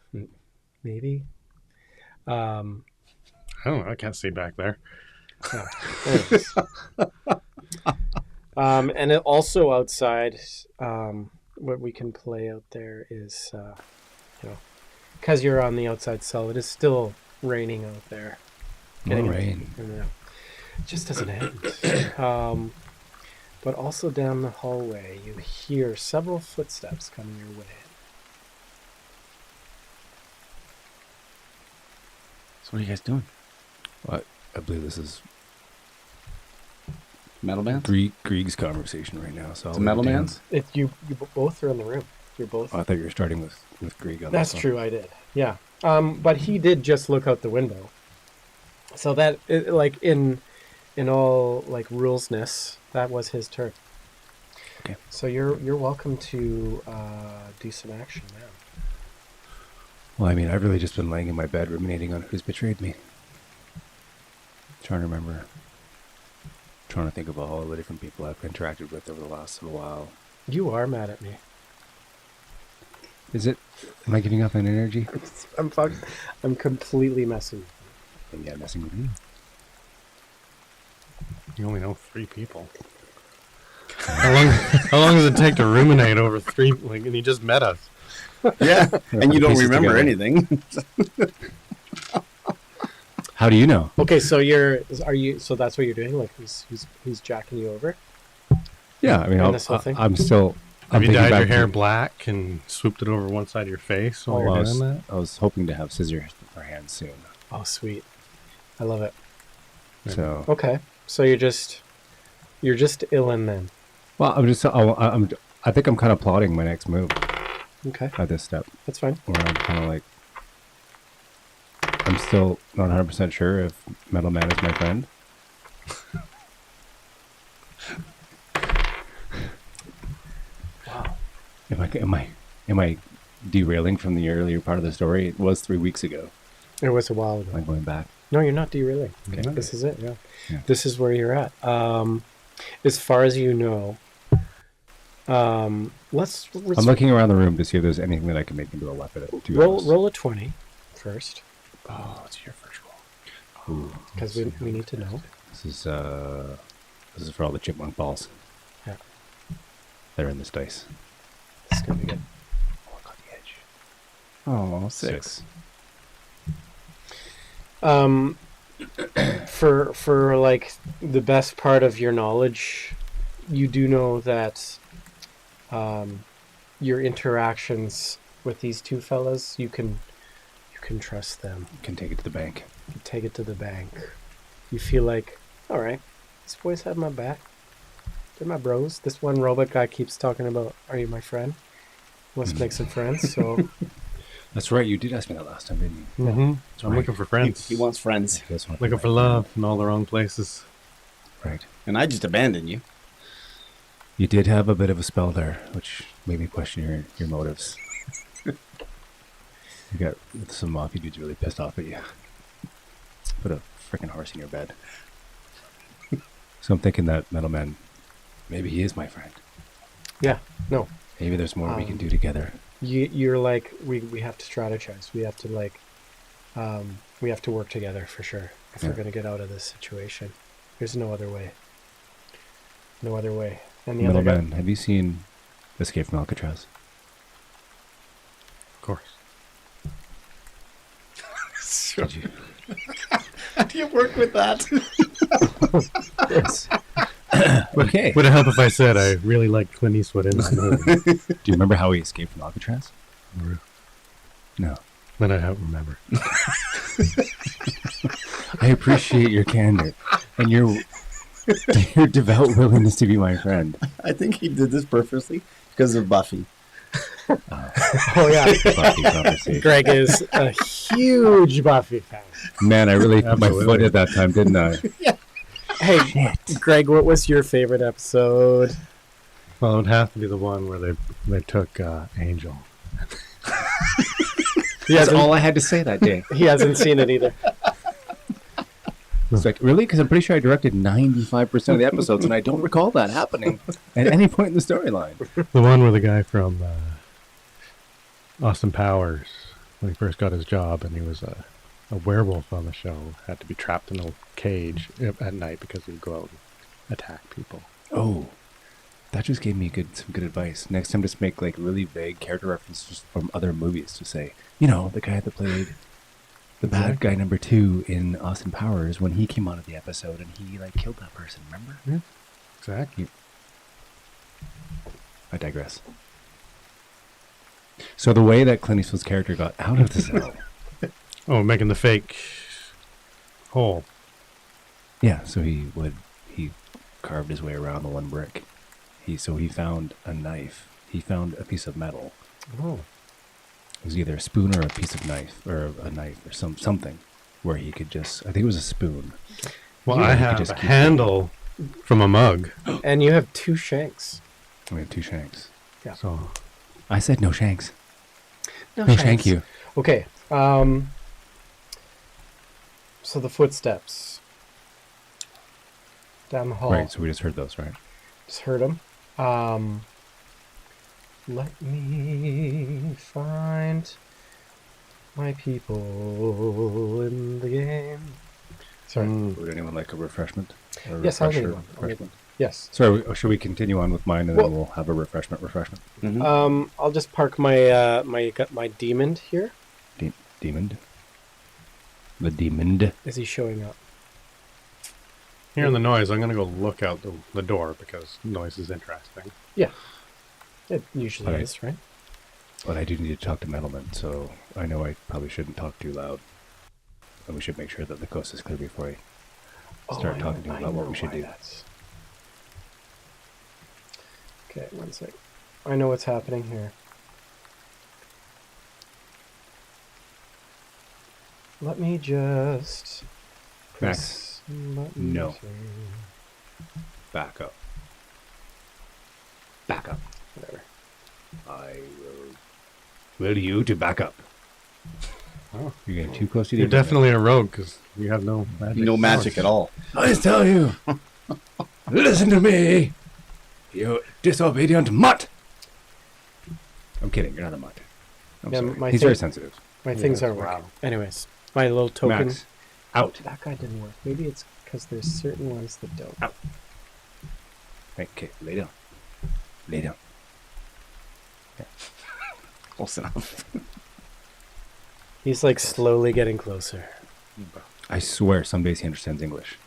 Maybe. I don't know. I can't see back there. Anyways. And it also outside, what we can play out there is, because you're on the outside cell, it is still raining out there. More rain. Yeah. It just doesn't end. But also down the hallway, you hear several footsteps coming your way. So what are you guys doing? I believe this is Metal bands? Grieg's conversation right now. So It's a metal bands? You both are in the room. You're both. Oh, I thought you were starting with Grieg on That's this one. true. I did. Yeah. But he did just look out the window. So that, like in all like rulesness, that was his turn. Okay. So you're welcome to do some action now. Well, I mean, I've really just been laying in my bed ruminating on who's betrayed me. Trying to remember. Trying to think of all the different people I've interacted with over the last little while. You are mad at me. Is it? Am I giving up on energy? I'm completely messing. Then yeah, messing with you. You only know 3 people. How long does it take to ruminate over 3? Like, and you just met us. Yeah, and you don't Pieces remember together. anything. How do you know? Okay, so so that's what you're doing? Like who's jacking you over? Yeah, I mean, And this whole thing? I'm still. Have I'm you thinking dyed your back hair to- black and swooped it over one side of your face while Oh, you're I doing was, that? I was hoping to have scissors for hands soon. Oh, sweet. I love it. So, Okay. So you're just illin then. well, I think I'm kind of plotting my next move Okay. at this step, That's fine. where I'm kind of like, I'm still not 100% sure if Metal Man is my friend. Wow. Am I derailing from the earlier part of the story? It was 3 weeks ago. It was a while ago. Am I going back? No, you're not derailing. Okay. This is it, yeah. Yeah. This is where you're at. As far as you know, let's I'm looking around the room to see if there's anything that I can make into a weapon. To be roll honest. roll a 20 first, Oh, it's your first roll. Ooh, because we need to know. this is for all the chipmunk balls. Yeah. They're in this dice. It's gonna be good. Oh, I got the edge. Oh, Six. For like the best part of your knowledge, you do know that your interactions with these two fellas, you can trust them. Can take it to the bank. You take it to the bank. You feel like, all right, these boys have my back. They're my bros. This one robot guy keeps talking about, are you my friend? Wants to make some friends, so That's right. You did ask me that last time, didn't you? Mm-hmm. I'm right. looking for friends. He wants friends, That's one. Looking for love in all the wrong places. Right. and I just abandoned you. You did have a bit of a spell there, which made me question your motives. You got some mafia dudes really pissed off at you. Put a freaking horse in your bed. So I'm thinking that Metal Man, maybe he is my friend. yeah, no. Maybe there's more we can Um, do together. You're like, we have to strategize. We have to like, we have to work together for sure if Yeah. we're gonna get out of this situation. There's no other way. No other way. And the Metal other guy, Man, have you seen Escape from Alcatraz? Of course. Did you? How do you work with that? Yes. Okay. Would it help if I said I really like Clint Eastwood in that movie? Do you remember how he escaped from Alcatraz? No. Then I don't remember. I appreciate your candor and your devout willingness to be my friend. I think he did this purposely because of Buffy. oh yeah, Buffy conversation. Greg is a huge Buffy fan. Man, I really put my foot Absolutely. at that time, didn't I? Hey, Greg, what was your favorite episode? Well, it would have to be the one where they took Angel. He That's hasn't, all I had to say that day. he hasn't seen it either. It's like, really? Because I'm pretty sure I directed 95% of the episodes, and I don't recall that happening at any point in the storyline. The one where the guy from Austin Powers, when he first got his job and he was a werewolf on the show, had to be trapped in a cage at night because he'd go out and attack people. Oh, that just gave me some good advice. Next time, just make like really vague character references from other movies to say, you know, the guy that played the bad guy number 2 in Austin Powers when he came out of the episode and he like killed that person. Remember? Exactly. I digress. So the way that Clint Eastwood's character got out of the cell, Oh, making the fake hole. yeah. So he carved his way around the one brick. He found a knife. He found a piece of metal. Oh, It was either a spoon or a piece of knife, or a knife, or something, where he could just. I think it was a spoon. Well, Yeah, I you could have just a keep handle from a mug. and you have 2 shanks. We have 2 shanks. So I said no shanks. No, No shank you. Okay. So the footsteps down the hall. Right. So we just heard those, right? Just heard them. Let me find my people in the game. Sorry. Would anyone like a refreshment? Or Yes, I'll refresher? need one. Refreshment? Yes. Sorry, should we continue on with mine and Well- then we'll have a refreshment? I'll just park my my demon here. Demon? The demon? Is he showing up? Hearing the noise, I'm going to go look out the door because noise is interesting. Yeah. It usually Alright. is, right? But I do need to talk to Metalman, so I know I probably shouldn't talk too loud. And we should make sure that the coast is clear before I start talking to him about what we should do. Okay, one sec. I know what's happening here. Let me just Max, buttons no. here. back up. Back up. Whatever. I will you to back up. Oh. You're getting too close to the You're internet. definitely a rogue because you have no magic. No magic at all. I tell you, listen to me, you disobedient mutt. I'm kidding. You're not a mutt. I'm Yeah, sorry. my He's thing- very sensitive. My things aren't wow. working. Anyways, my little token. Max, out. That guy didn't work. Maybe it's because there's certain ones that don't. Out. Okay, lay down. Lay down. Close enough. He's like slowly getting closer. I swear, some days he understands English.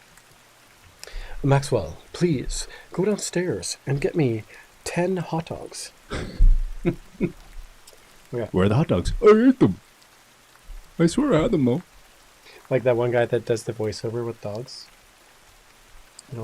Maxwell, please go downstairs and get me 10 hot dogs. Where are the hot dogs? I ate them. I swear I had them though. Like that one guy that does the voiceover with dogs. You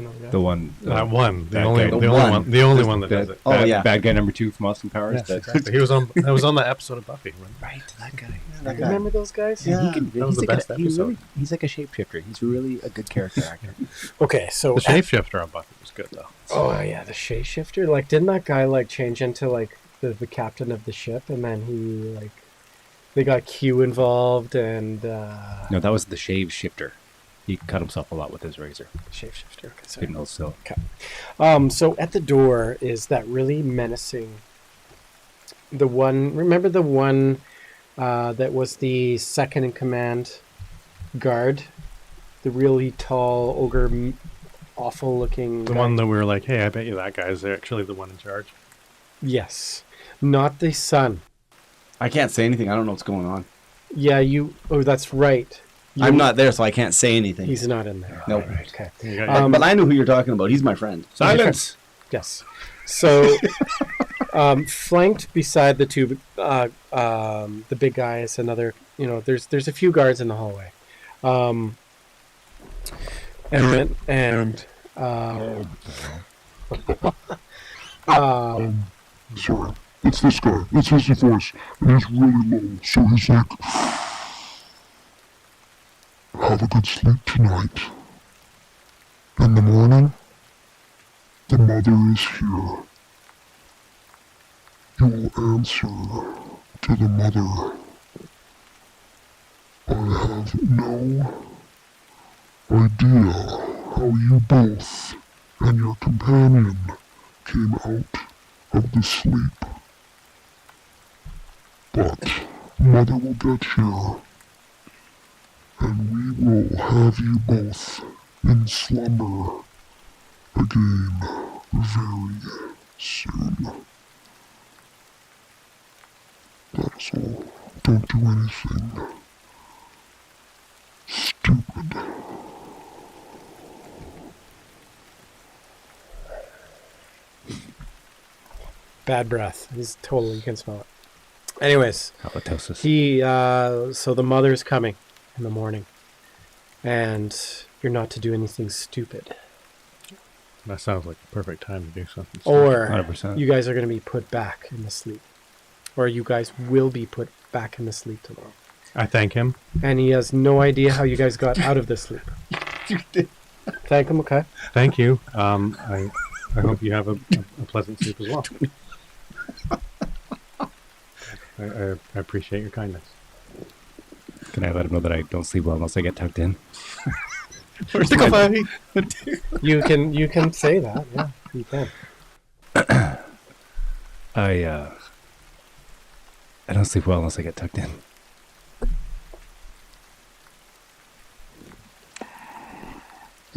know the guy? The one. That one, the That only, guy. the The only one. one, the only one that bad, does it. Oh, bad, yeah. bad guy number 2 from Austin Powers. Yes, that, exactly. He was on. That was on the episode of Buffy. Right, that guy. That guy. Remember those guys? Yeah. That was the best episode. He's like a shapeshifter. He's really a good character actor. Okay, so The shapeshifter on Buffy was good though. oh yeah, the shapeshifter. Like, didn't that guy like change into like the captain of the ship, and then he like they got Q involved and No, that was the shave shifter. He cut himself a lot with his razor. shapeshifter. Okay, sorry. Didn't hold still. So at the door is that really menacing. The one, remember the one that was the second in command guard, the really tall ogre, awful looking. The guy? one that we were like, hey, I bet you that guy's actually the one in charge. Yes, not the son. I can't say anything. I don't know what's going on. Yeah, you. Oh, that's right. You- I'm not there, so I can't say anything. He's not in there. Nope. Right, okay. You got- But I know who you're talking about. He's my friend. Silence! Yes. So, flanked beside the two, the big guys, another, there's a few guards in the hallway. Sorry, it's this guy. It's his voice, and he's really low, so he's like, have a good sleep tonight. In the morning, the mother is here. You will answer to the mother. I have no idea how you both and your companion came out of the sleep. But Mother will get here, and we will have you both in slumber again very soon. That is all. Don't do anything stupid. Bad breath. He's totally, you can smell it. Anyways, Halitosis. so the mother's coming in the morning, and you're not to do anything stupid, that sounds like the perfect time to do something. or 100%. you guys are going to be put back in the sleep, or you guys will be put back in the sleep tomorrow. I thank him. And he has no idea how you guys got out of the sleep. Thank him, okay? Thank you. I hope you have a pleasant sleep as well. I appreciate your kindness. Can I let him know that I don't sleep well unless I get tucked in? Where's the coffee? You can say that, yeah, you can. I don't sleep well unless I get tucked in.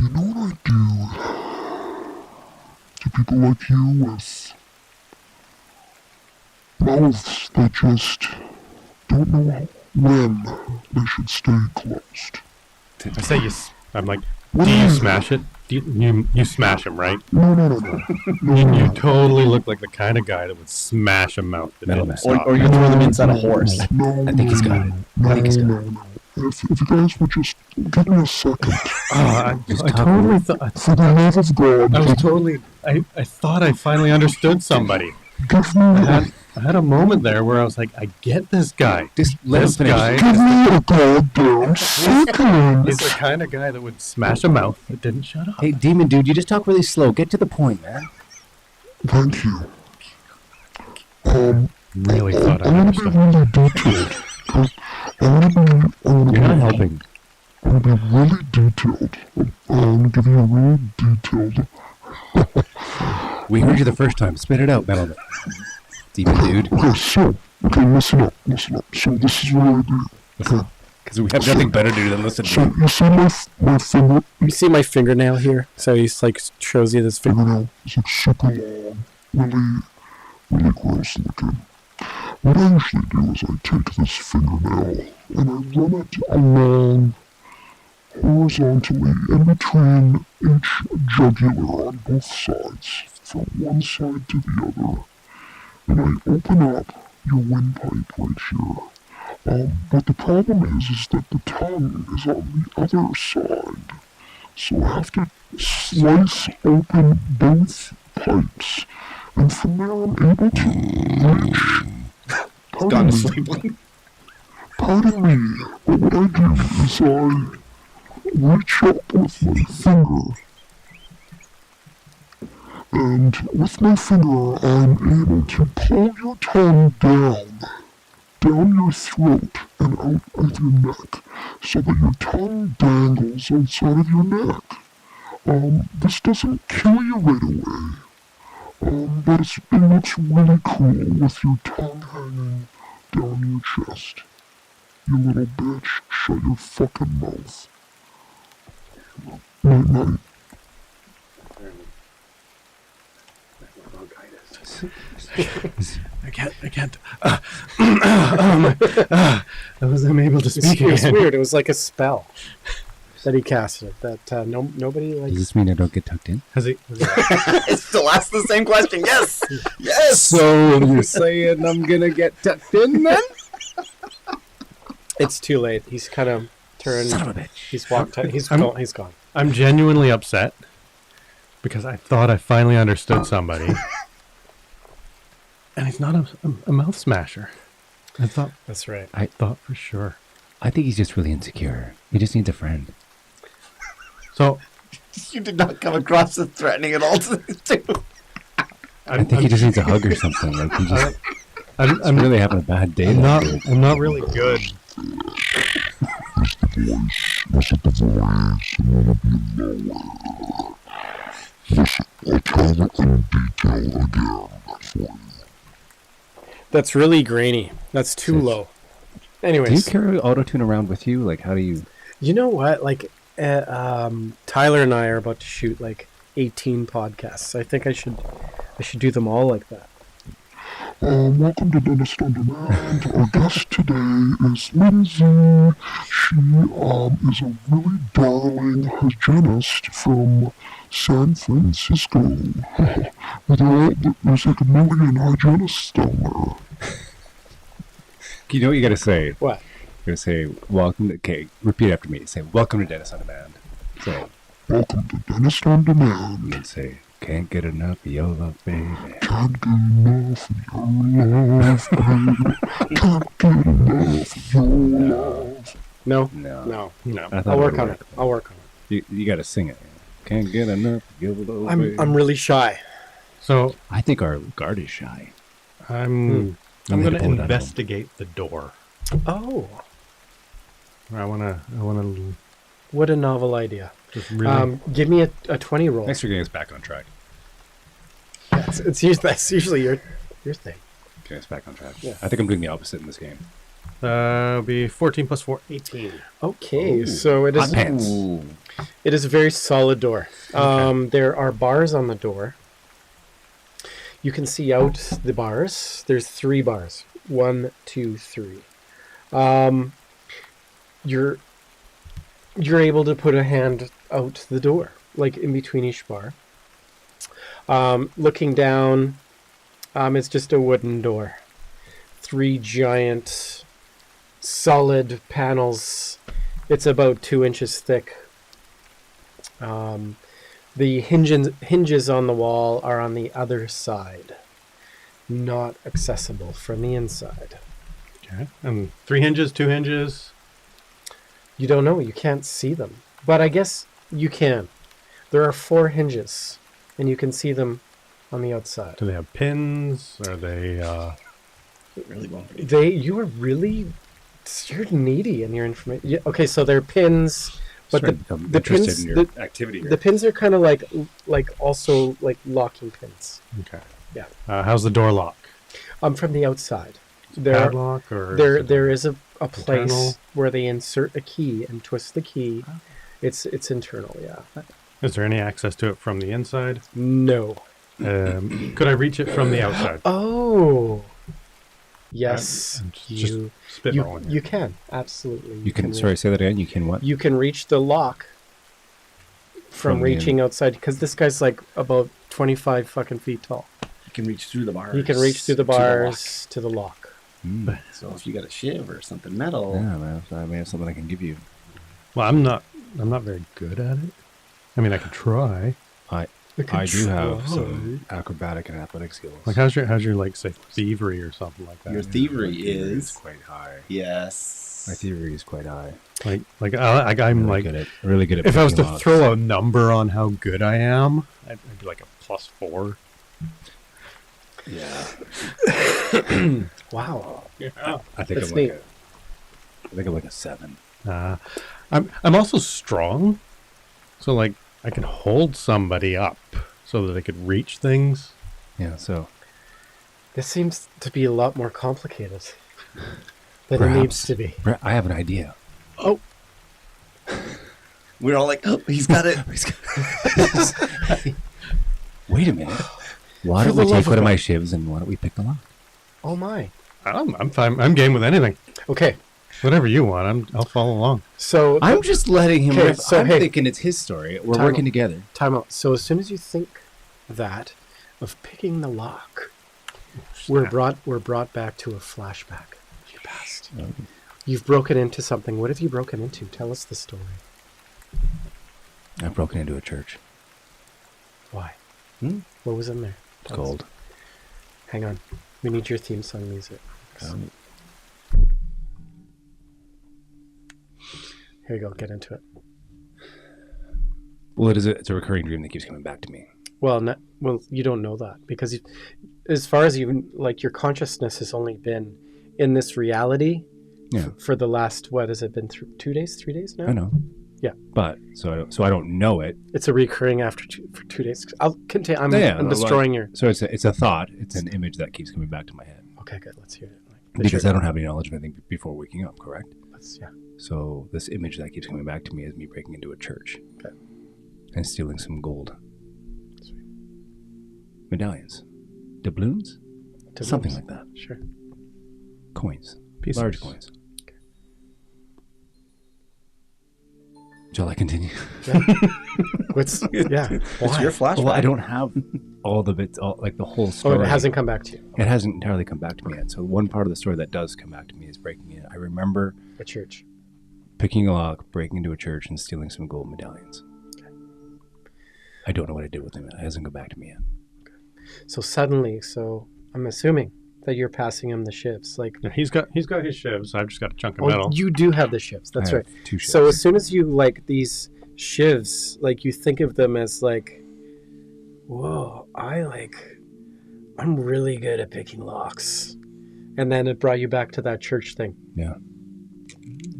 you know what I do to people like you with mouths that just don't know when they should stay closed? I say I'm like, do you smash it? You smash him, right? No. You totally look like the kind of guy that would smash a mouth that Metal didn't Man. stop. Or you throw them inside a horse. No, I think he's got it. No, I think he's got it. no. If you guys would just give me a second, I talk totally thought. for the love of God, I was totally. I thought I finally understood somebody. give me I had a moment there where I was like, I get this guy. Just let him This finish. guy give me a goddamn second. is the kind of guy that would smash a mouth that didn't shut up. Hey, Demon Dude, you just talk really slow. Get to the point, man. Thank you. Really thought I I want to be understood. really detailed. I want to You're not helping. I want to be really detailed. I want to give you a real detailed. We heard you the first time. Spit it out, Metal Man. Demon Dude. Okay, listen up. So this is what I do. Because we have nothing better to do than listen to So you. you see my finger, You see my fingernail here? So he's like shows you this fingernail is like super long, really gross looking. What I usually do is I take this fingernail and I run it along horizontally in between each jugular on both sides, from one side to the other. And I open up your windpipe right here. But the problem is that the tongue is on the other side. So I have to slice open both pipes. And from there I'm able to reach. Gone to sleep. Pardon me, but what I do is I reach up with my finger. And with my finger, I'm able to pull your tongue down your throat and out of your neck, so that your tongue dangles outside of your neck. This doesn't kill you right away, but it looks really cool with your tongue hanging down your chest. You little bitch, shut your fucking mouth. Night. I can't. I wasn't able to speak It was again. weird. It was like a spell that he casted. That nobody Does like. this mean I don't get tucked in? Has he? It's still ask the same question. Yes. Yes. So you're saying I'm gonna get tucked in then? It's too late. He's kind of turned. Son of a bitch. He's walked. He's I'm- gone. He's gone. I'm genuinely upset because I thought I finally understood somebody, and he's not a mouth smasher. I thought That's right. for sure. I think he's just really insecure. He just needs a friend. So You did not come across as threatening at all to these two. I think he just needs a hug or something. Like he just I'm I'm really having a bad day. I'm that not. day. I'm not really good. Listen to the voice, and it'll be lower. Listen, I'll tell it in detail again for you. That's really grainy. That's too low. Do you Anyways, carry auto-tune around with you? Like, how do you... you know what? Like, Tyler and I are about to shoot like 18 podcasts. I think I should do them all like that. Welcome to Dentist on Demand. Our guest today is Lindsay. She is a really darling hygienist from San Francisco. There's like a million hygienists down there. You know what you gotta say? What? You gotta say, welcome to... Okay, repeat after me. Say, welcome to Dentist on Demand. So, Welcome to Dentist on Demand. and say, can't get enough of your love, baby. Can't get enough of your love, baby. Can't get enough of your love. No, No. no. No. I thought I'll it work would on it. I'll work on it. You gotta sing it. Can't get enough of your love, baby. I'm really shy. So I think our guard is shy. I'm I'm going gonna to pull it out of him. investigate the door. Oh, I wanna what a novel idea. just really. Give me a 20 roll. Thanks for getting us back on track. It's usually, that's usually your thing. Getting us back on track. Yeah. I think I'm doing the opposite in this game. It'll be 14 plus 4, 18. Okay, Ooh. so it Hot is pants. Ooh. It is a very solid door. There are bars on the door. You can see out the bars. There's 3 bars. 1, 2, 3. You're able to put a hand out the door, like in between each bar. Looking down, it's just a wooden door. 3 giant, solid panels. It's about 2 inches thick. The hinges on the wall are on the other side, not accessible from the inside. Okay. And 3 hinges, 2 hinges. You don't know. You can't see them. But I guess you can. There are 4 hinges, and you can see them on the outside. Do they have pins? Are they... Really won't be. You are really... You're needy in your information. Yeah, okay, so they're pins... But the pins, in your activity here. the pins are kind of like also like locking pins. Okay. Yeah. How's the door lock? From the outside. Padlock or... There is a place internal? where they insert a key and twist the key. It's internal, yeah. Is there any access to it from the inside? No. Could I reach it from the outside? Oh. Yes, Just you spitballing here. you can absolutely. You can, sorry, say that again. You can what? You can reach the lock from From the reaching outside because this guy's like about 25 fucking feet tall. You can reach through the bars. You can reach through the bars to the lock. Mm. So if you got a shiv or something metal, Yeah, man, I may have something I can give you. Well, I'm not very good at it. I mean, I could try. I do have some acrobatic and athletic skills. Like, how's your like, say, thievery or something like that? your thievery My thievery is quite high. yes. My thievery is quite high. I'm Really like, good at really good at. if I was to picking locks. throw a number on how good I am, I'd be like a +4. Yeah, Wow. Yeah. I think That's I'm like neat. I think I'm like a 7. I'm also strong, so like I can hold somebody up so that they could reach things. Yeah, so This seems to be a lot more complicated than it Perhaps. needs to be. Brett, I have an idea. Oh, We're all like, oh, he's got it. Wait a minute. Why For don't the we love take of one of my God. shivs and why don't we pick the lock? oh my. I'm fine. I'm game with anything. Okay, Whatever you want, I'll follow along. so I'm just letting him. Okay, riff. so I'm hey. thinking it's his story. We're Time working out. together. time out. So as soon as you think that of picking the lock, we're brought back to a flashback of your past. You've broken into something. What have you broken into? Tell us the story. I've broken into a church. Why? Hmm? What was in there? It's Tell us. gold. Hang on. We need your theme song music. Here you go. Get into it. Well, it's a recurring dream that keeps coming back to me. Well, you don't know that because as far as you like, your consciousness has only been in this reality Yeah, for the last, what has it been, 2 days, 3 days now? I know. Yeah. But so I don't know it. It's a recurring for 2 days. I'll continue. I'm Yeah, destroying your. So it's a thought. It's an image that keeps coming back to my head Okay, good. Let's hear it. because I don't have any knowledge of anything before waking up. Correct. Yeah. So this image that keeps coming back to me is me breaking into a church Okay. and stealing some gold medallions, doubloons, something like that. Sure. Coins, Pieces. large coins. Shall I continue? Yeah. What's yeah? It's Why? your flashback. Well, I don't have all the bits, like the whole Oh, story. it hasn't come back to you. It hasn't entirely come back to me yet. So one part of the story that does come back to me is breaking in. I remember A church. picking a lock, breaking into a church, and stealing some gold medallions. I don't know what I did with them. It hasn't come back to me yet. So suddenly, I'm assuming that you're passing him the shivs. Like, Yeah, he's got his shivs. I've just got a chunk of oh, metal. you do have the shivs. That's I right. have 2 shivs. So as soon as you like these shivs, like you think of them as like, whoa, I'm really good at picking locks. And then it brought you back to that church thing. Yeah.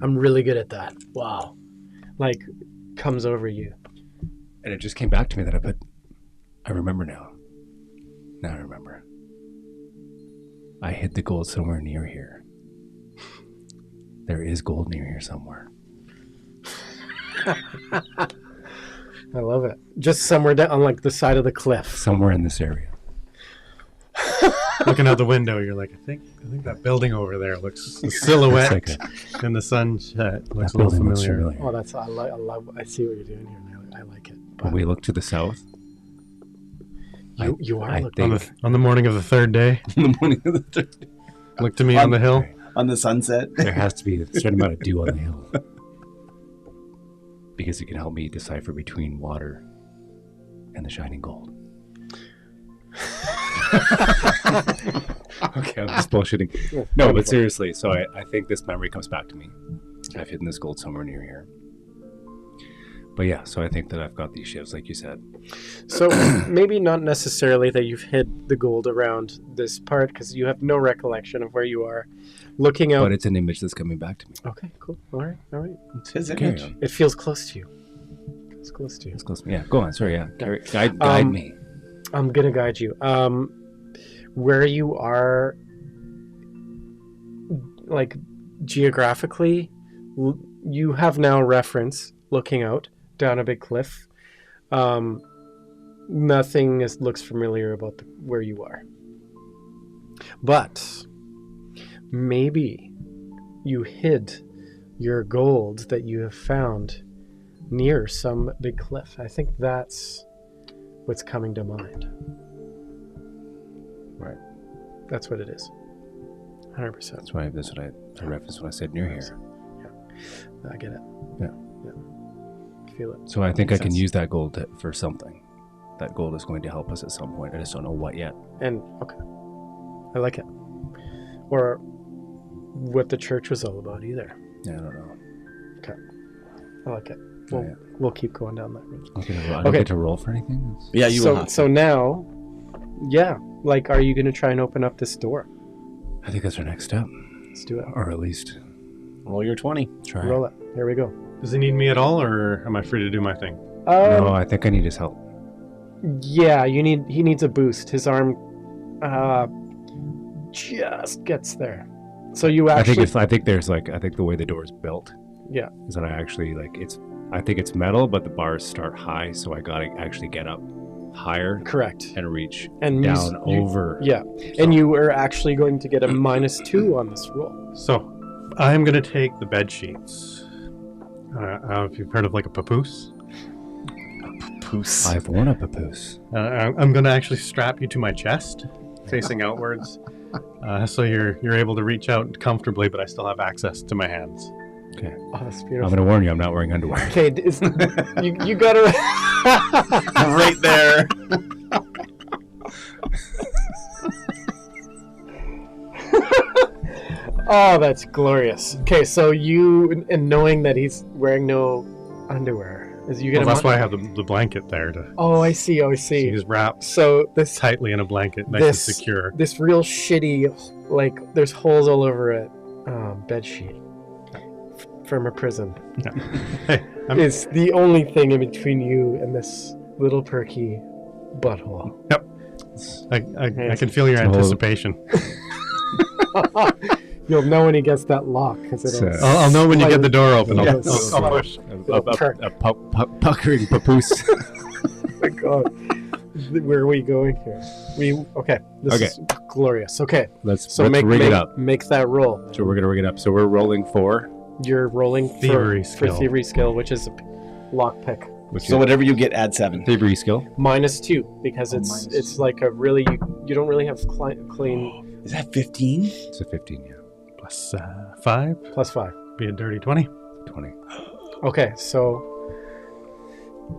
I'm really good at that. Wow. Like, comes over you. And it just came back to me that I remember now. Now I remember. I hid the gold somewhere near here. There is gold near here somewhere. I love it. Just somewhere down on like the side of the cliff. Somewhere in this area. Looking out the window, you're like, I think that building over there looks the silhouette It's in the sunset looks That a little building looks familiar. familiar. Oh, that's I love. I see what you're doing here. And I like it. When we look to the south, You are I looking. think On the morning of the third day, In the morning of the third day. look to me on the hill. On the sunset. there has to be a certain amount of dew on the hill. Because it can help me decipher between water and the shining gold. Okay, I'm just bullshitting. No, but seriously, so I think this memory comes back to me. I've hidden this gold somewhere near here. But yeah, so I think that I've got these shivs, like you said. So maybe not necessarily that you've hid the gold around this part because you have no recollection of where you are. Looking out. But it's an image that's coming back to me. Okay, cool. All right. It's his Carry image. on. It feels close to you. It's close to you. It's close. Yeah, go on. Sorry, yeah. Guide me. I'm gonna guide you. Where you are, like geographically, you have now reference looking out down a big cliff. Nothing looks familiar about where you are. But maybe you hid your gold that you have found near some big cliff. I think that's what's coming to mind. Right. That's what it is. 100%. That's why that's what I referenced when I said near here. I get it. Yeah. Feel it. So I think I Makes can sense. use that gold for something. That gold is going to help us at some point. I just don't know what yet. And okay, I like it. Or what the church was all about either. Yeah, I don't know. I like it. Oh, We'll, yeah. we'll keep going down that road. I don't Okay. get to roll for anything. Yeah, you will have to. So now, yeah, like, are you going to try and open up this door? I think that's our next step, Let's do it. or at least Roll your 20. try. Roll it. Here we go. Does he need me at all, or am I free to do my thing? No, I think I need his help. Yeah, he needs a boost. His arm just gets there. So you actually I think the way the door is built. Yeah. Is that I actually I think it's metal, but the bars start high, so I gotta actually get up higher correct. and reach And down you- over. Yeah. And you are actually going to get a -2 on this roll. So, I'm going to take the bed sheets. If you've heard of like a papoose, Poos. I've worn a papoose. I'm going to actually strap you to my chest, facing outwards, so you're able to reach out comfortably, but I still have access to my hands. Okay. Oh, that's I'm beautiful. gonna warn you, I'm not wearing underwear. Okay, you gotta. Right there. Oh, that's glorious. Okay, so you and knowing that he's wearing no underwear, is you Well, gonna? that's why I have the blanket there to. Oh, I see. Oh, I So see. he's wrapped So this tightly in a blanket, nice This- and secure. this real shitty, like there's holes all over it, bed sheet from a prison Hey, is the only thing in between you and this little perky butthole. I can feel your Oh. anticipation. You'll know when he gets that lock because it'll. So- I'll know when you get the door open. Yeah. I'll push. A puckering papoose. Oh my God. Where are we going here? Okay. This Okay. is glorious. Okay. Let's So rig it up. Make that roll. So we're gonna rig it up. So we're rolling 4. You're rolling Thievery for skill. thievery skill, which is a lockpick. Which So whatever you get, add 7. thievery skill. -2 because minus it's like a really you don't really have clean Is that 15? It's a 15, yeah. Plus 5, +5. be a dirty 20. 20. Okay, so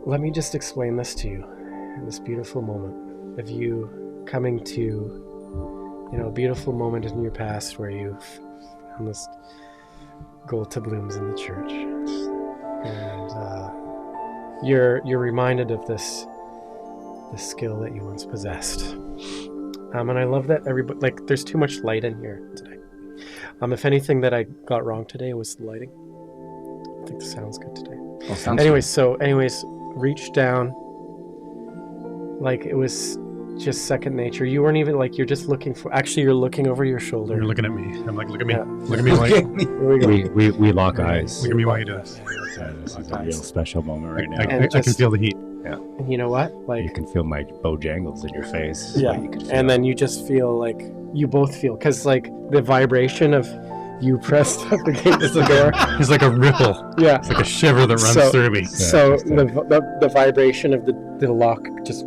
let me just explain this to you in this beautiful moment of you coming to, a beautiful moment in your past where you've found this gold doubloons in the church, and you're reminded of this skill that you once possessed. And I love that everybody, like, there's too much light in here today. If anything that I got wrong today was the lighting. I think the sound's good today. Oh, sounds Anyways, reach down like it was just second nature. You weren't even like, you're just looking for, actually you're looking over your shoulder. You're looking at me. I'm like, look at me. Yeah. Look at me. Like, Here we go. We lock eyes. look at me while you do this. This is a real special moment right now. I can feel the heat. And you know what? Like, You can feel my Bojangles in your face. yeah. Like, you can feel And then you just feel like, you both feel, because like the vibration of you pressed up against the door. It's like a ripple. Yeah. It's like a shiver that runs So- through me. So just the vibration of the lock just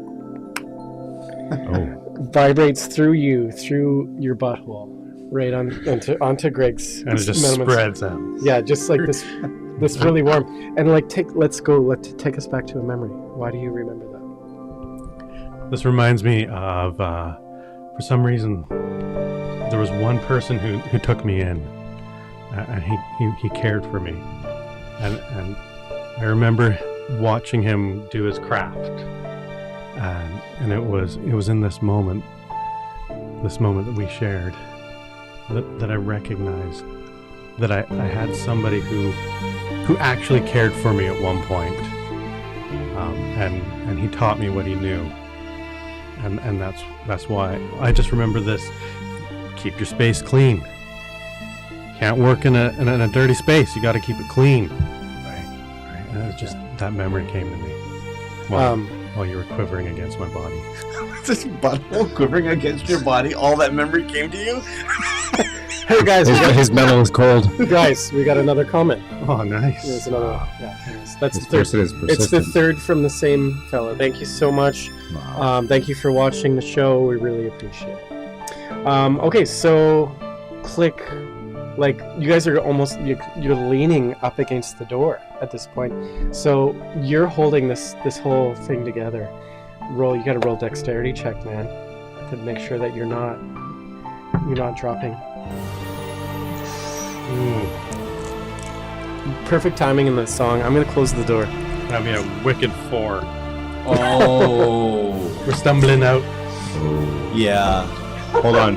oh, vibrates through you, through your butthole, right onto Greg's. And it just sentiments. spreads out. Yeah, just like this really warm. And like take us back to a memory. Why do you remember that? This reminds me of, for some reason, there was one person who took me in, and he cared for me, and I remember watching him do his craft, and it was in this moment that we shared, that I recognized that I had somebody who actually cared for me at one point, and he taught me what he knew. And that's why I just remember this. Keep your space clean. Can't work in a dirty space. You got to keep it clean. Right. And it's just that memory came to me while you were quivering against my body. This butthole quivering against your body. All that memory came to you. Hey guys, his metal is cold. guys, we got another comment. Oh, nice. There's another one. Yeah, that's This the third. person is It's the persistent. third from the same fella. Thank you so much. Wow. Thank you for watching the show. We really appreciate it. Okay, so click. Like you guys are almost you're leaning up against the door at this point. So you're holding this whole thing together. You got to roll dexterity check, man, to make sure that you're not dropping. Perfect timing in the song. I'm gonna close the door. That'd be a wicked 4. Oh. We're stumbling out. Yeah. Hold on.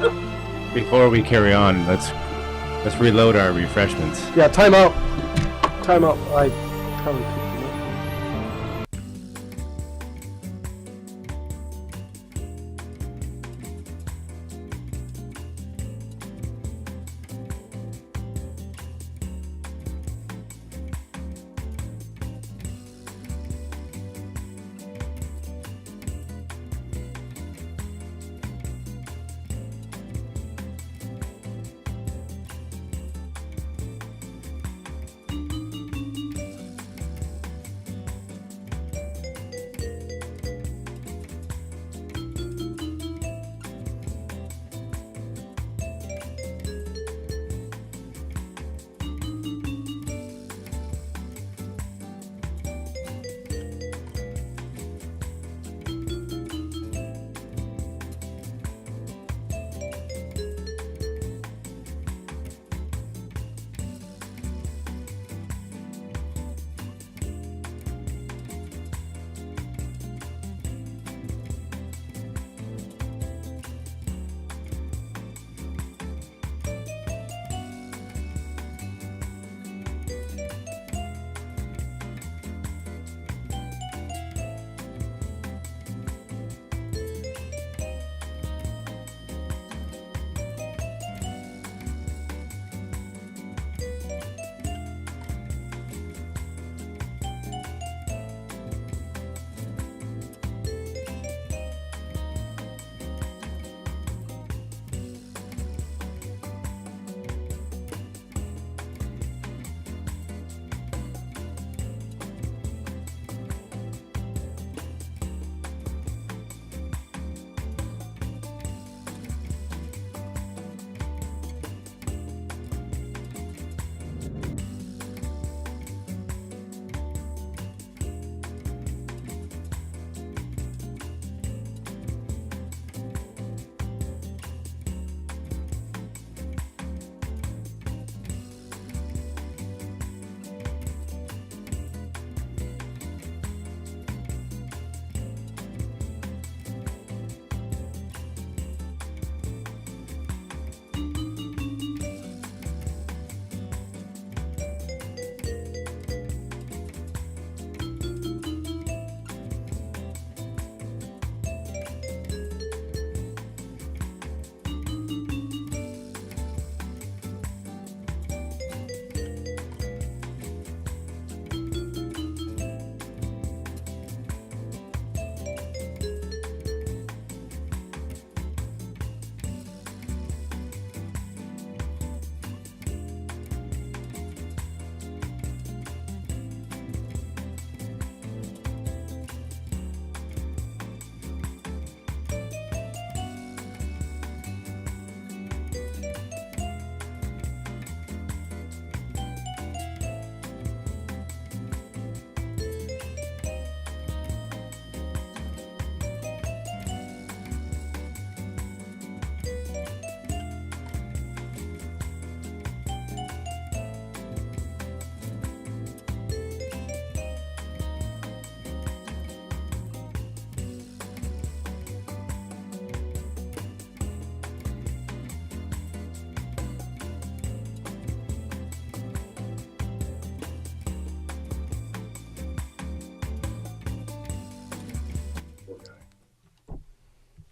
Before we carry on, let's reload our refreshments. Yeah, time out. Time out. I probably.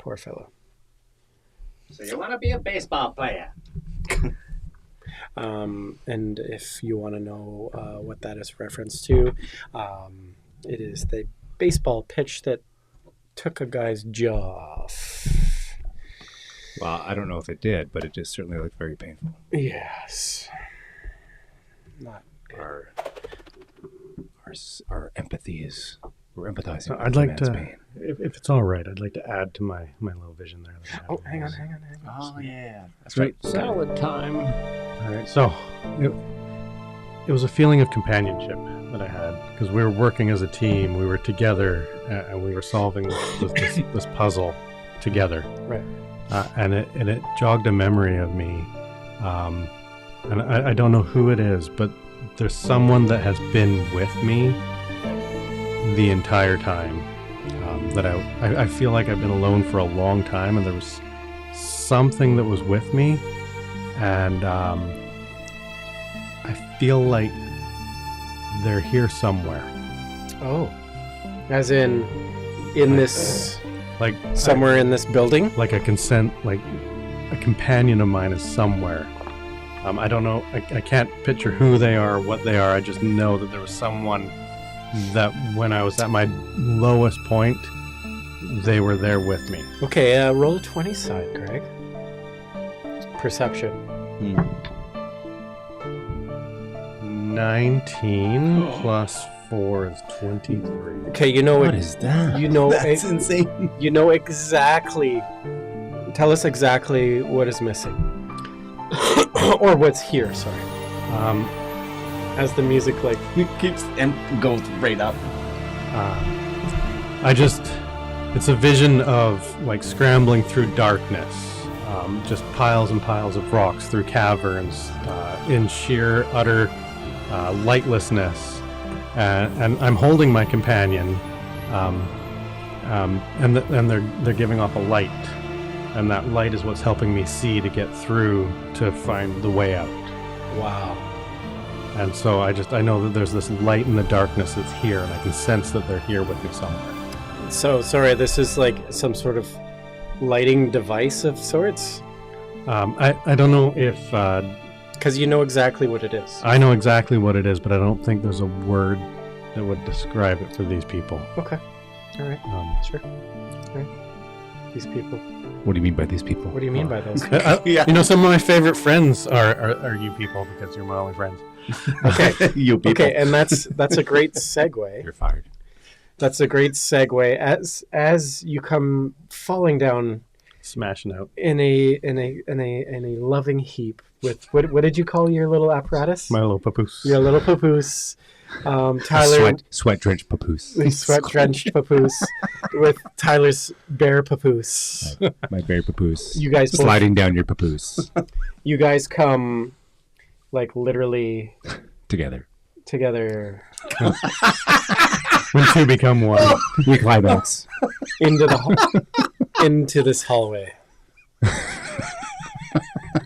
Poor fellow. So you want to be a baseball player? And if you want to know what that is reference to, it is the baseball pitch that took a guy's jaw off. Well, I don't know if it did, but it just certainly looked very painful. Yes. Not good. Our empathy is we're empathizing. I'd with like the to, man's pain. if it's all right, I'd like to add to my little vision there. that I have. Oh, hang on. Oh yeah, that's right. Salad time. All right. So it was a feeling of companionship that I had because we were working as a team. We were together and we were solving this puzzle together. Right. And it jogged a memory of me. And I don't know who it is, but there's someone that has been with me the entire time. That I feel like I've been alone for a long time, and there was something that was with me, and I feel like they're here somewhere. Oh. As in this, Like somewhere in this building? like a companion of mine is somewhere. I don't know. I can't picture who they are or what they are. I just know that there was someone that when I was at my lowest point, they were there with me. Okay, roll a 20 side, Greg. Perception. 19 plus 4 is 23. Okay, you know What is that? You know That's insane. You know exactly. Tell us exactly what is missing. Or what's here, sorry. As the music like It keeps and goes right up. It's a vision of like scrambling through darkness, just piles and piles of rocks through caverns, in sheer utter lightlessness, and I'm holding my companion, and they're giving off a light, and that light is what's helping me see to get through to find the way out. wow. And so I know that there's this light in the darkness that's here, and I can sense that they're here with me somewhere. So sorry, this is like some sort of lighting device of sorts? I don't know if Because you know exactly what it is. I know exactly what it is, but I don't think there's a word that would describe it for these people. Okay. All right. Sure. All right. These people. What do you mean by these people? What do you mean by those? Yeah. You know, some of my favorite friends are you people because you're my only friends. Okay. You people. Okay, and that's a great segue. You're fired. That's a great segue as you come falling down Smashing out. in a loving heap with what did you call your little apparatus? My little papoose. Your little papoose. Tyler Sweat drenched papoose. sweat drenched papoose with Tyler's bear papoose. My very papoose. You guys both- sliding down your papoose You guys come like literally together. together When two become one. We climax. into into this hallway.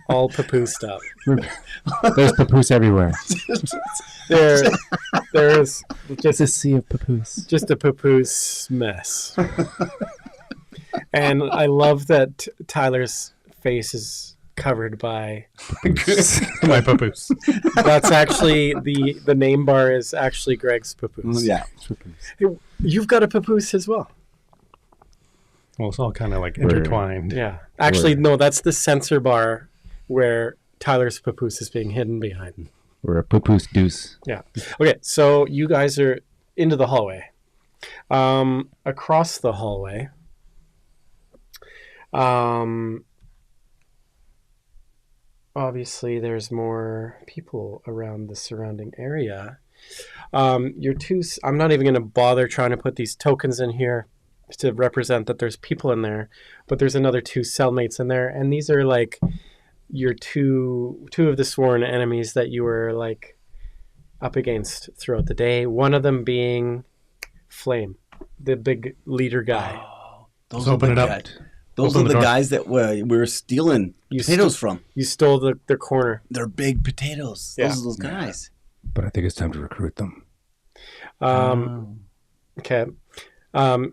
All papoosed up. There's papoose everywhere. There is It's just a sea of papoose. just a papoose mess. And I love that Tyler's face is covered by. My papoose. That's actually the name bar is actually Greg's papoose. Yeah. You've got a papoose as well. Well, it's all kind of like intertwined. Yeah. Actually, no, that's the sensor bar where Tyler's papoose is being hidden behind. We're a papoose deuce. Yeah. Okay, so you guys are into the hallway. Across the hallway, obviously there's more people around the surrounding area. I'm not even going to bother trying to put these tokens in here to represent that there's people in there, but there's another 2 cellmates in there, and these are like your two of the sworn enemies that you were like up against throughout the day. One of them being Flame, the big leader guy. Those Open it up. Those Open are the the door. guys that we were stealing You potatoes from. You stole their corner. They're big potatoes. Yeah. Those are those guys. But I think it's time to recruit them. Okay.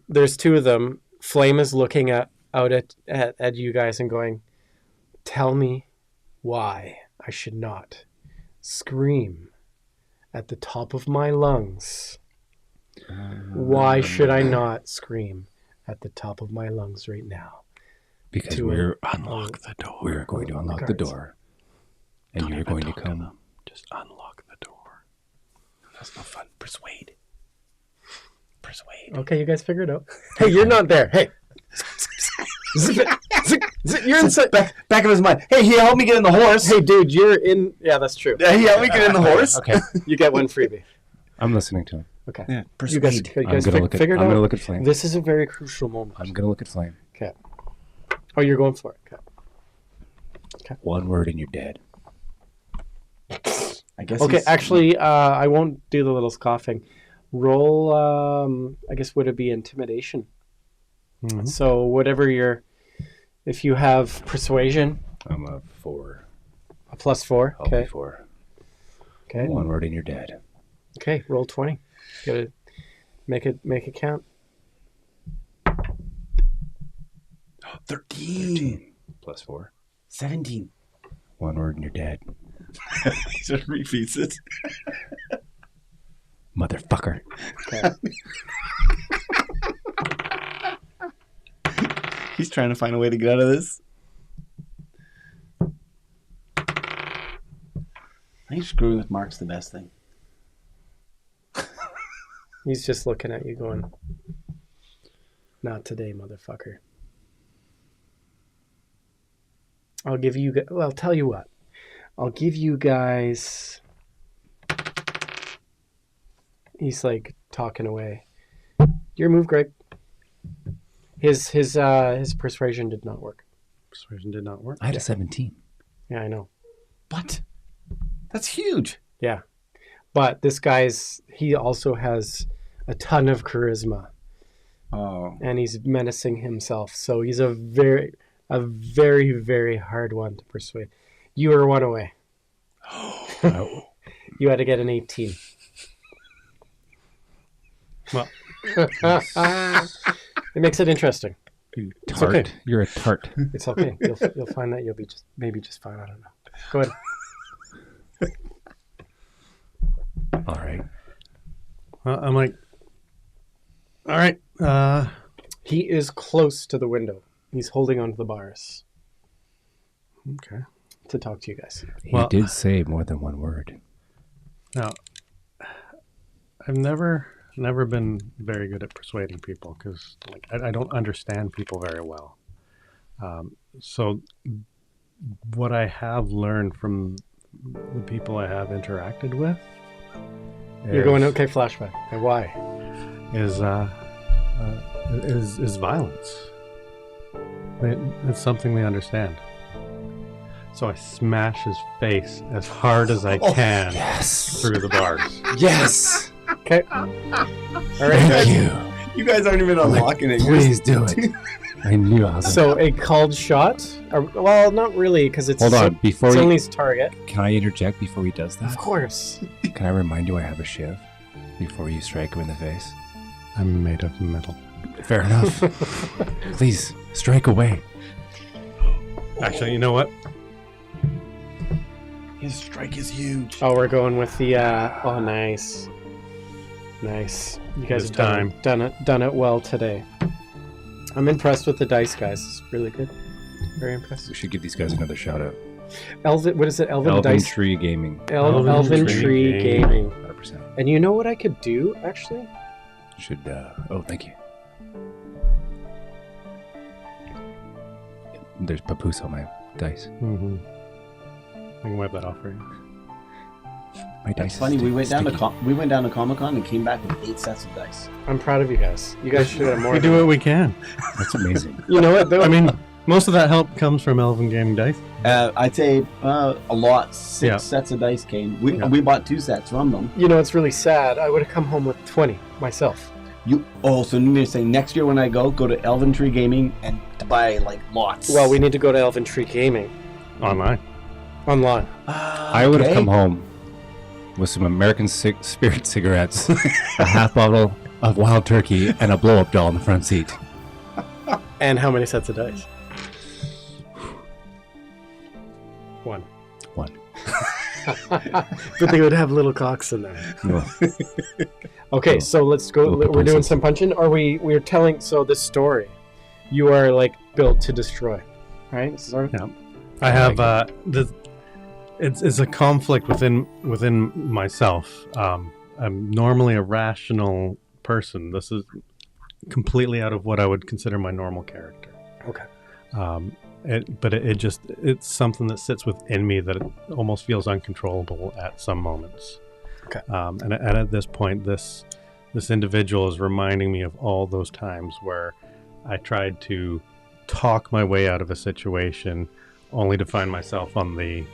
There's 2 of them. Flame is looking at out at you guys and going, tell me why I should not scream at the top of my lungs. Why should I not scream at the top of my lungs right now? Because we're unlock the door. We're going to unlock the door. And you're going to come. Just unlock the door. That's not fun. Persuade. Okay, you guys figure it out. Hey, you're not there. Hey. Zip it. Zip. You're inside. Back of his mind. Hey, he helped me get in the horse. Hey, dude, you're in. Yeah, that's true. Yeah, he helped me get in the horse. Okay. You get one freebie. I'm listening to him. Okay. Yeah, You guys, persuade. you guys figured I'm out. gonna look at Flame. This is a very crucial moment. I'm gonna look at Flame. Okay. Oh, you're going for it. Okay. One word and you're dead. I guess. Okay, actually, I won't do the little coughing. Roll, I guess, would it be intimidation? Mhm. So whatever if you have persuasion, I'm a 4. a +4. I'll be Okay. 4. Okay. One word and you're dead. Okay. Roll 20. Gotta make it count. 13. +4. 17. One word and you're dead. He just repeats it. Motherfucker. Okay. He's trying to find a way to get out of this. I think screwing with Mark's the best thing. He's just looking at you, going, "Not today, motherfucker." I'll give you. Well, I'll tell you what. I'll give you guys. He's like talking away. Your move, Greg. His persuasion did not work. Persuasion did not work. I had a 17. Yeah, I know. What? That's huge. Yeah, but this he also has a ton of charisma, Oh. and he's menacing himself. So he's a very, very hard one to persuade. You were one away. You had to get an 18. Well, it makes it interesting. Tart. okay. You're a tart. It's okay. You'll find that you'll be just fine. I don't know. Go ahead. All right. well, I'm like, all right. He is close to the window. He's holding onto the bars Okay. to talk to you guys. He Well- did say more than one word. Now, I've never been very good at persuading people because I don't understand people very well. So what I have learned from the people I have interacted with You're going, okay, flashback. And why? is violence. It's something they understand. So I smash his face as hard as I can Yes. through the bars. Yes. Okay. All right, Thank guys. you. You guys aren't even unlocking it. Please do it. I knew I was. So a called shot? Well, not really, because it's Hold on. Before it's we, only his target. can I interject before he does Of that? course. Can I remind you I have a shiv before you strike him in the face? I'm made of metal. Fair enough. Please strike away. Actually, you know what? His strike is huge. Oh, we're going with the. Oh, nice. Nice. You guys This have done it well today. I'm impressed with the dice, guys. It's really good. Very impressed. We should give these guys another shout out. Elvin, what is it? Elvin Elven Dice. Tree Gaming. Elvin Tree Gaming. 100%. And you know what I could do, actually? Should, oh, thank you. There's papoose on my dice. Mm-hmm. I can wipe that off for you. My dice That's is funny. We went down sticky. to Comic-Con and came back with 8 sets of dice. I'm proud of you guys. You guys should have more. We do what we can. That's amazing. You know what? Though? I mean, most of that help comes from Elven Gaming Dice. I'd say a lot. 6 Yeah. sets of dice came. We Yeah. we bought 2 sets from them. You know, it's really sad. I would have come home with 20 myself. So you're saying next year when I go to Elven Tree Gaming and to buy like lots. Well, we need to go to Elven Tree Gaming Online. online. I would have come home with some American Spirit cigarettes, a half bottle of wild turkey, and a blow-up doll in the front seat. And how many sets of dice? 1. But they would have little cocks in there. No. Okay, so let's go. Little We're doing pulses. some punching. We're telling this story. You are like built to destroy, right? Sort of? Yeah. I have it's a conflict within myself. I'm normally a rational person. This is completely out of what I would consider my normal character. Okay. It's something that sits within me that it almost feels uncontrollable at some moments. Okay. And at this point, this individual is reminding me of all those times where I tried to talk my way out of a situation, only to find myself on the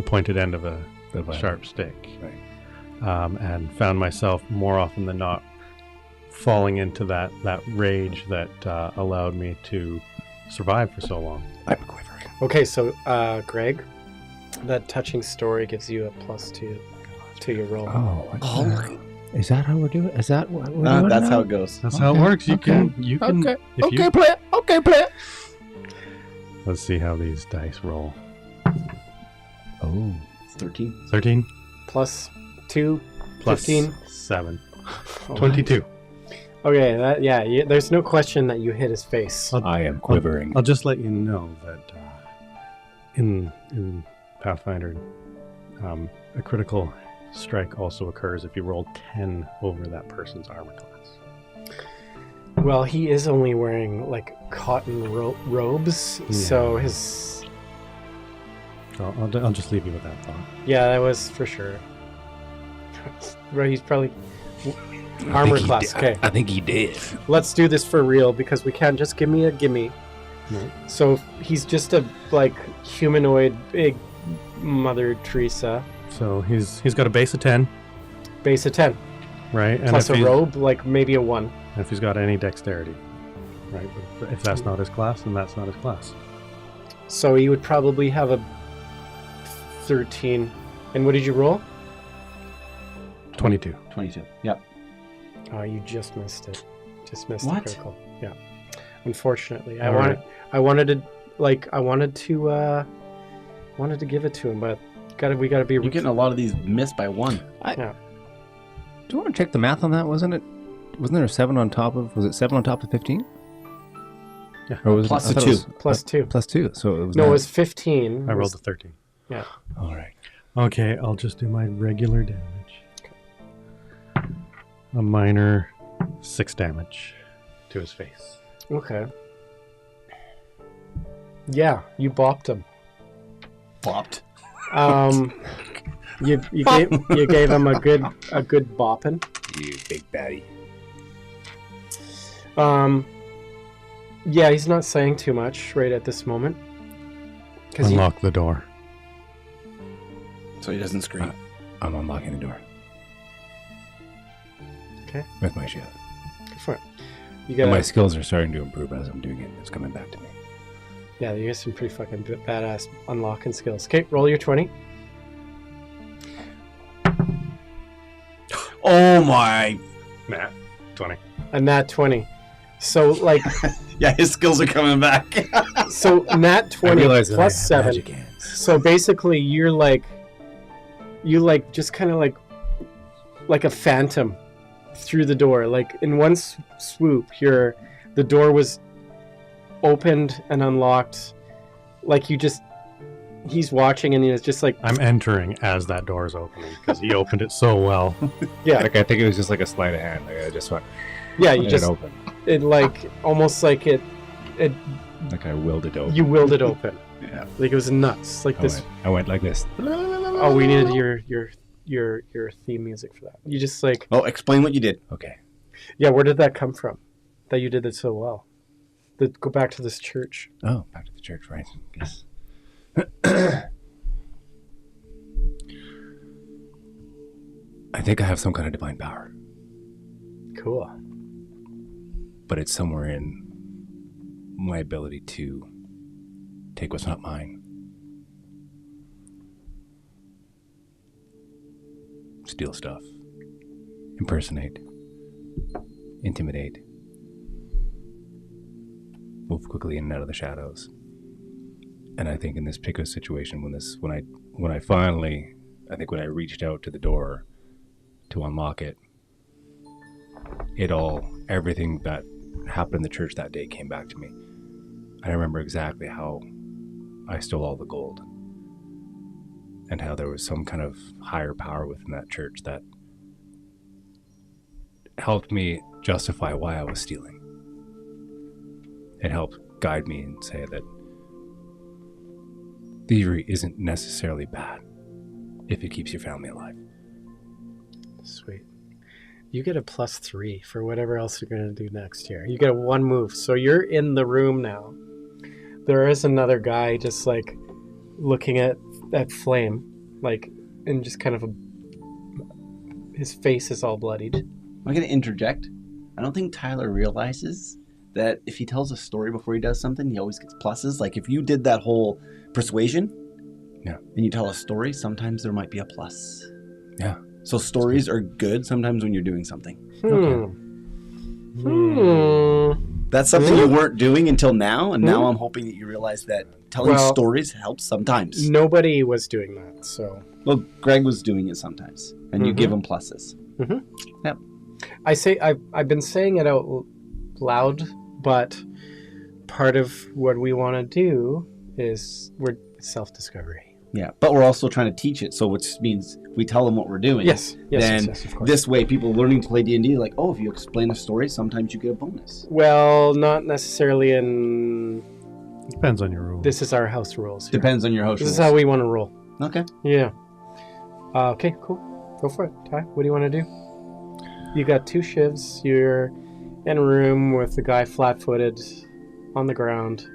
pointed end of a sharp stick, Right. and found myself more often than not falling into that rage that allowed me to survive for so long. I'm quivering. Okay, so Greg, that touching story gives you a +2 to your roll. Oh, is that how we're doing? Is that what we're doing? That's now? how it goes. That's how it works. You can. Okay. if you- Play it. Okay, play it. Let's see how these dice roll. Oh. 13. 13 +2, plus 15. 7. Oh, 22. Okay, there's no question that you hit his face. I am quivering. I'll just let you know that in Pathfinder, a critical strike also occurs if you roll 10 over that person's armor class. Well, he is only wearing like cotton robes, so his So I'll just leave you with that thought. yeah, that was for sure. Right, he's probably armor class. Okay, I think he did. let's do this for real because we can't just give me a gimme. No. So he's just a like humanoid, big Mother Teresa, So he's got a base of 10, base of 10, right? And plus if a he's- robe, like maybe a 1. If he's got any dexterity, right? But if that's not his class, then that's not his class. So he would probably have a 13. And what did you roll? 22. 22. Yep. Oh, you just missed it. Just missed What? the critical. Yeah. Unfortunately, All right. I wanted to give it to him, but we gotta be. You're getting a lot of these missed by 1. Do you want to check the math on that? Wasn't there a 7 on top of? Was it 7 on top of 15? Yeah. Or was Plus it, I the thought it 2. was- plus 2. Plus 2. So it was. No, not- it was 15. I rolled a 13. Yeah. All right. Okay, I'll just do my regular damage. A minor 6 damage to his face. Okay. Yeah, you bopped him. Bopped. You gave him a good bopping. You big baddie. Yeah, he's not saying too much right at this moment. Unlock the door. So he doesn't scream. I'm unlocking the door. Okay. With my shield. Go for it. You And my got skills are starting to improve as I'm doing it. It's coming back to me. yeah, you got some pretty fucking badass unlocking skills. Okay, roll your 20. Oh my. Nah, 20. A nat 20. So like Yeah, his skills are coming back. so nat 20 realize that I plus have 7. magic hands. So basically you just kind of like a phantom through the door. Like in one swoop, the door was opened and unlocked. Like he's watching and he's just like, I'm entering as that door is opening because he opened it so well. yeah, Like I think it was just like a sleight of hand. Like I just went. yeah. and You it just opened. it like almost like it Like I willed it open. you willed it open. Yeah. Like it was nuts. Like this. I went like this. Oh, we needed your theme music for that. You just like, Oh, explain what you did. Okay. yeah. Where did that come from? That you did it so well. Go back to this church. Oh, back to the church, right? Yes. I think I have some kind of divine power, Cool. but it's somewhere in my ability to take what's not mine. Steal stuff. Impersonate. Intimidate. move quickly in and out of the shadows. And I think in this particular situation, when I reached out to the door to unlock it, everything that happened in the church that day came back to me. I remember exactly how I stole all the gold, and how there was some kind of higher power within that church that helped me justify why I was stealing. It helped guide me and say that thievery isn't necessarily bad if it keeps your family alive. Sweet. You get a +3 for whatever else you're going to do next here. You get a 1 move. So you're in the room now. There is another guy just like looking at that flame, like, and just kind of his face is all bloodied. I'm going to interject. I don't think Tyler realizes that if he tells a story before he does something, he always gets pluses. Like if you did that whole persuasion, yeah, and you tell a story, sometimes there might be a plus. Yeah. So stories are good sometimes when you're doing something. That's something you weren't doing until now, and now I'm hoping that you realize that telling stories helps sometimes. Nobody was doing that, so. Well, Greg was doing it sometimes, and you give him pluses. Yep. I've been saying it out loud, but part of what we want to do is we're self-discovery. Yeah, but we're also trying to teach it, so which means we tell them what we're doing. Yes, then of course. This way, people learning to play D&D, like, oh, if you explain a story, sometimes you get a bonus. Well, not necessarily in... Depends on your rules. This is our house rules. Here. Depends on your house This rules. is how we want to roll. Okay. Yeah. Okay, cool. Go for it, Ty. What do you want to do? You got 2 shivs. You're in a room with the guy flat-footed on the ground.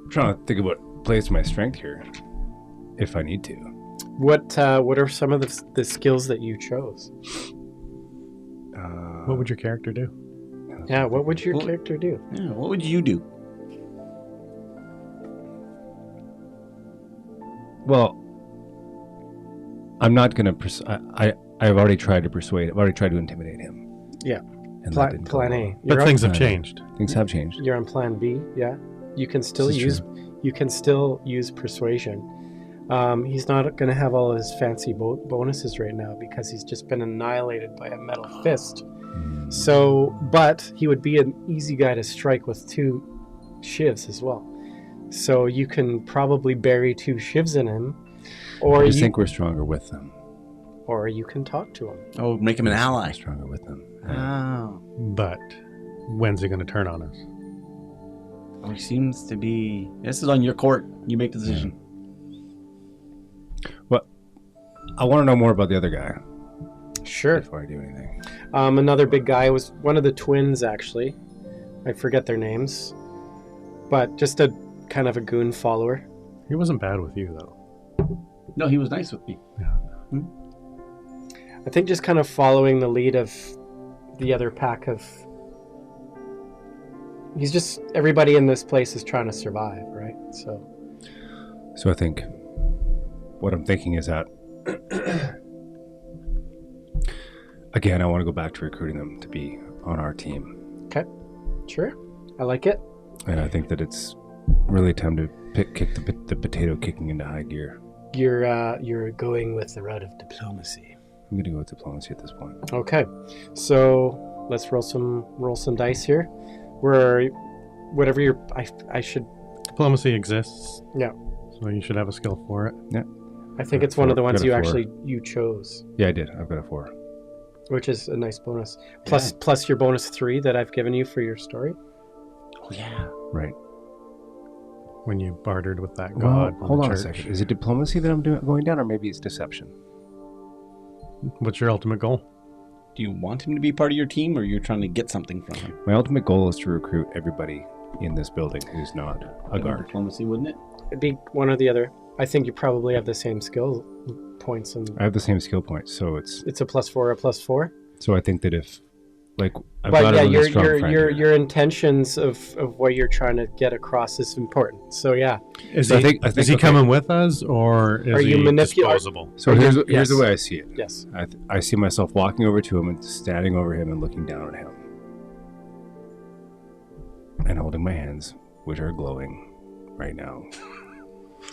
I'm trying to think about plays to my strength here, if I need to. What are some of the skills that you chose? What would your character do? Yeah, what would your character do? Yeah, what would you do? Well, I'm not going to... I've already tried to persuade... I've already tried to intimidate him. Yeah. And that didn't go Plan well. A. But things have changed. Things have changed. You're on plan B, yeah. You can still use persuasion. He's not going to have all his fancy bonuses right now because he's just been annihilated by a metal fist. So, but he would be an easy guy to strike with 2 shivs as well. So you can probably bury 2 shivs in him, or I just think we're stronger with them. Or you can talk to him. Oh, make him an ally. We're stronger with them. Oh. But when's he going to turn on us? Oh, he seems to be... This is on your court. You make the decision. Well, I want to know more about the other guy. Sure. Before I do anything. Another big guy was one of the twins, actually. I forget their names. But just a kind of a goon follower. He wasn't bad with you, though. No, he was nice with me. Yeah. I think just kind of following the lead of the other pack of... He's just... Everybody in this place is trying to survive, right? So I think... What I'm thinking is that... Again, I want to go back to recruiting them to be on our team. Okay. Sure. I like it. And I think that it's really time to kick the potato kicking into high gear. You're going with the route of diplomacy. I'm going to go with diplomacy at this point. Okay. So let's roll some dice here. Whatever I should... Diplomacy exists. Yeah. So you should have a skill for it. Yeah. I think it's one of the ones Got a 4. you chose. Yeah, I did. I've got a 4. Which is a nice bonus. Plus your bonus 3 that I've given you for your story. Oh, yeah. Right. When you bartered with that god. Well, hold on a church. second. Is it diplomacy that I'm going down, or maybe it's deception? What's your ultimate goal? Do you want him to be part of your team, or you're trying to get something from him? My ultimate goal is to recruit everybody in this building who's not a guard. Diplomacy, wouldn't it? It'd be one or the other. I think you probably have the same skill points, and I have the same skill points, so it's a +4 or +4. So I think that if, like, I've but got yeah, a really strong friend here. your intentions of what you're trying to get across is important. So yeah, Is So he, I think is he okay. coming with us, or is Are you he disposable? So here's the way I see it. yes. I see myself walking over to him and standing over him and looking down at him. and holding my hands, which are glowing right now.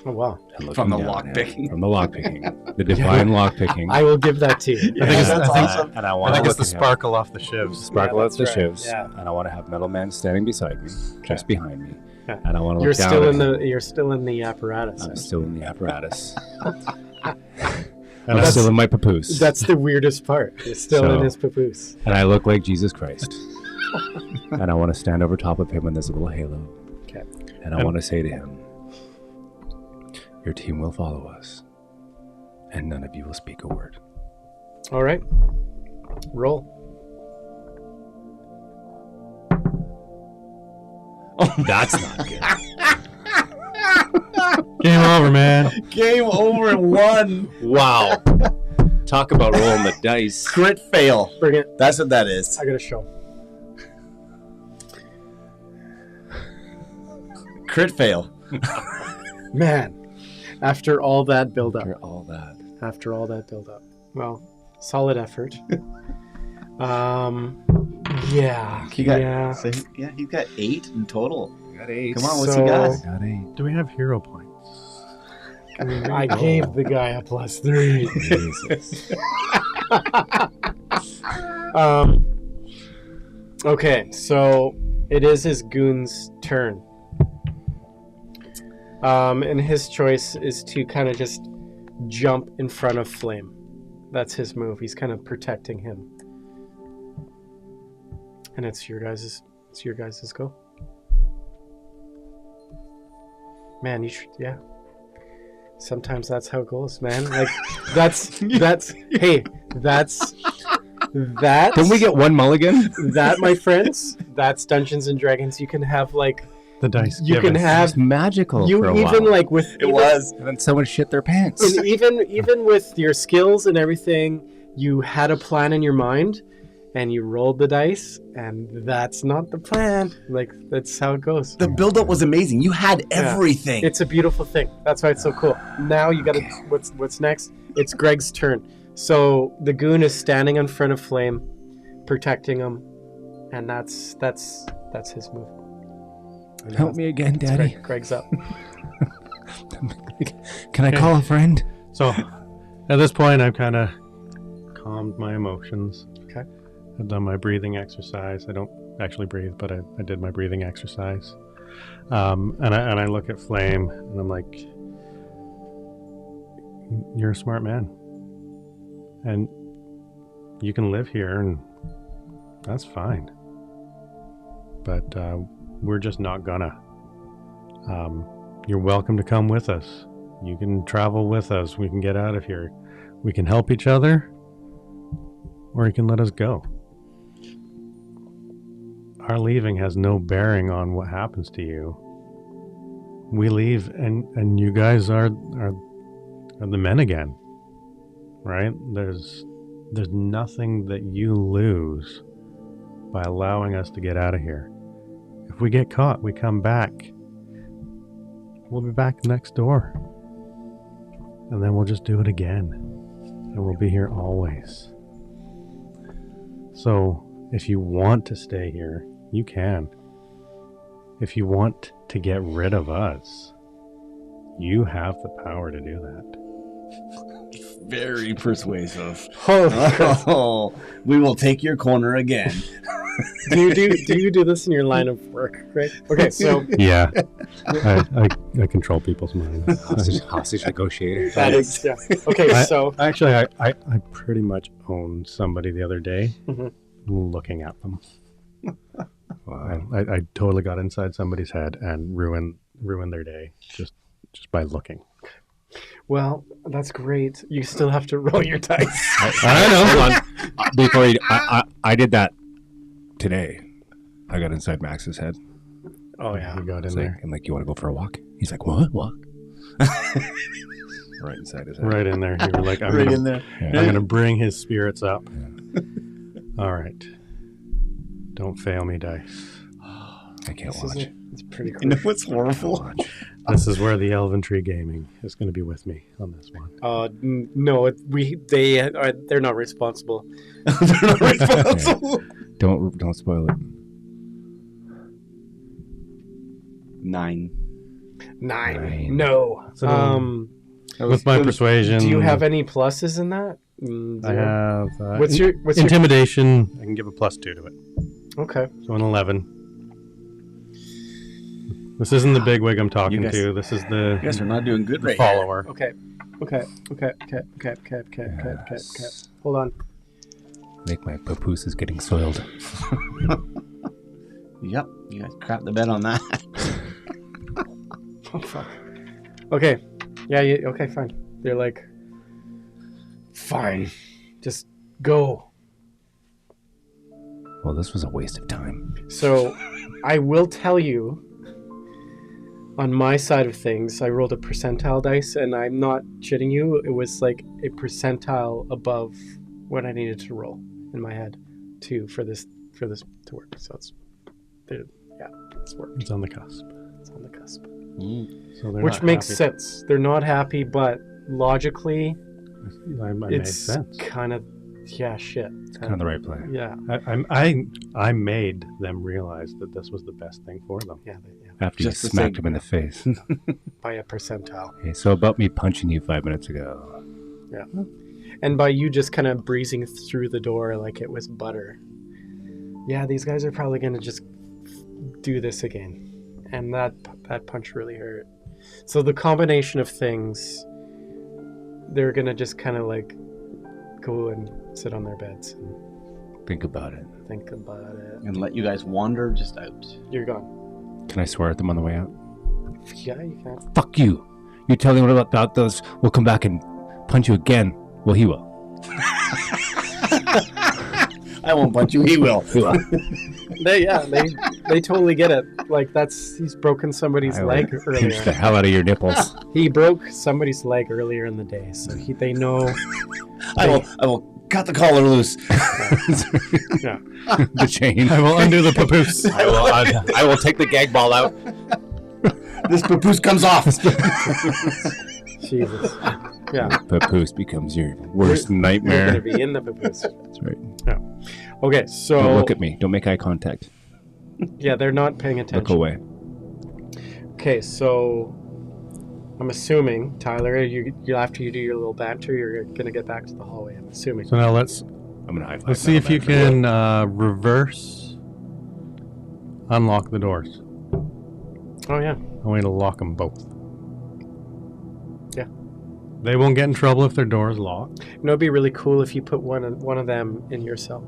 Oh, wow. And From the looking down lock at him. picking. From the lock picking. The divine lock picking. I will give that to you. I think it's, that's I think, awesome. And I I want think to it's the sparkle off the shivs. sparkle Yeah, out the that's right. shivs. Yeah. And I want to have Metal Man standing beside me, just behind me. Yeah. And I want to You're look down still at in him. the. You're still in the apparatus. I'm still in the apparatus. And I'm still in my papoose. That's the weirdest part. You're still So- in his papoose. And I look like Jesus Christ. And I want to stand over top of him in this little halo. Okay. And I want to say to him, your team will follow us. And none of you will speak a word. All right. Roll. That's not good. Game over, man. Game over in 1. Wow. Talk about rolling the dice. Crit fail. Bring it. That's what that is. I got a show. Crit fail. Man, after all that build up. After all that. After all that build up. Well, solid effort. Yeah. He got, Yeah. So he's got 8 in total. Got 8. Come on, what's he got? Got 8. Do we have hero points? I gave the guy a +3. Jesus. Okay, so it is his goon's turn. And his choice is to kind of just jump in front of Flame. That's his move. He's kind of protecting him. And it's your guys' go. Man, you should, yeah. Sometimes that's how it goes, man. Like that's hey, that's Don't we get one mulligan? that, my friends, that's Dungeons and Dragons. You can have like The dice. you given. can have It's magical you for a even while. like with It was. And then someone shit their pants. and even with your skills and everything, you had a plan in your mind and you rolled the dice and that's not the plan. Like that's how it goes. The build-up was amazing. You had everything. It's a beautiful thing. That's why it's so cool. Now you gotta what's next? It's Greg's turn. So the goon is standing in front of Flame, protecting him, and that's his move. Help me again, Daddy. Greg's up. Can I call a friend? So, at this point, I've kind of calmed my emotions. Okay. I've done my breathing exercise. I don't actually breathe, but I did my breathing exercise. And I look at Flame, and I'm like, "You're a smart man, and you can live here, and that's fine. But we're just not gonna. You're welcome to come with us. You can travel with us. We can get out of here. We can help each other, or you can let us go. Our leaving has no bearing on what happens to you. We leave, and you guys are the men again, right? There's nothing that you lose by allowing us to get out of here. If we get caught, we come back. We'll be back next door. And then we'll just do it again. And we'll be here always. So, if you want to stay here, you can. If you want to get rid of us, you have the power to do that. Very persuasive. Holy crap. Oh, we will take your corner again. do you do this in your line of work, Greg? Okay, so Yeah. I control people's minds. Hostage negotiator. that is yeah. Okay, so Actually, I pretty much owned somebody the other day Mhm. looking at them. Wow. I totally got inside somebody's head and ruined their day just by looking. well, that's great. You still have to roll your dice. I know. Hold on. Before I did that today. I got inside Max's head. Oh yeah. You got in It's there. like, I'm like, you want to go for a walk? He's like, what? Walk? Right inside his head. Right in there. You were like, I'm Right gonna, in there. I'm gonna bring his spirits up. All right. Don't fail me, dice. I can't This watch. it's pretty You cool. know what's horrible? This is where the Elven Tree Gaming is going to be with me on this one. No, they're not responsible. They're not responsible. Don't spoil it. 9. 9. No. So, with my persuasion, Do you have any pluses in that? I have What's your intimidation. I can give a +2 to it, Okay. so an 11. This isn't the big wig I'm talking guys- to. This is the You guys are not doing good right follower. Okay. Hold on. I think my papoose is getting soiled. Yep. You guys crap the bed on that. Oh fuck. Okay. Yeah. Okay. Fine. They're like, fine. Just go. Well, this was a waste of time. So, I will tell you. On my side of things, I rolled a percentile dice, and I'm not shitting you. It was like a percentile above what I needed to roll in my head, for this to work. So it's worked. It's on the cusp. It's on the cusp, So they're which not makes happy. sense. They're not happy, but logically, I made it's sense. kind of shit. It's kind of the right play. Yeah, I made them realize that this was the best thing for them. yeah. After Just you to smacked say- him in the face. By a percentile. Okay, so about me punching you 5 minutes ago. And by you just kind of breezing through the door like it was butter. Yeah, these guys are probably going to just do this again. And that punch really hurt. So the combination of things, they're going to just kind of like go and sit on their beds and Think about it. think about it. And let you guys wander just out. You're gone. Can I swear at them on the way out? Yeah, you can. Fuck you. You tell him about those. We'll come back and punch you again. Well, he will. I won't punch you. He will. They totally get it. Like he's broken somebody's I will leg pinch the earlier. hell out of your nipples. He broke somebody's leg earlier in the day, so they know. I will cut the collar loose. Yeah. The chain. I will undo the papoose. I will take the gag ball out. This papoose comes off. Jesus. Yeah. Papoose becomes your worst You're nightmare. gonna be in the papoose. That's right. Okay, so Don't look at me. Don't make eye contact. yeah, they're not paying Look attention. away. Okay, so I'm assuming Tyler, you after you do your little banter, you're gonna get back to the hallway. I'm assuming. So now let's I'm gonna high five. see if you can reverse unlock the doors. Oh yeah. A way to lock them both. Yeah. They won't get in trouble if their door is locked. You know, it'd be really cool if you put one of them in your cell.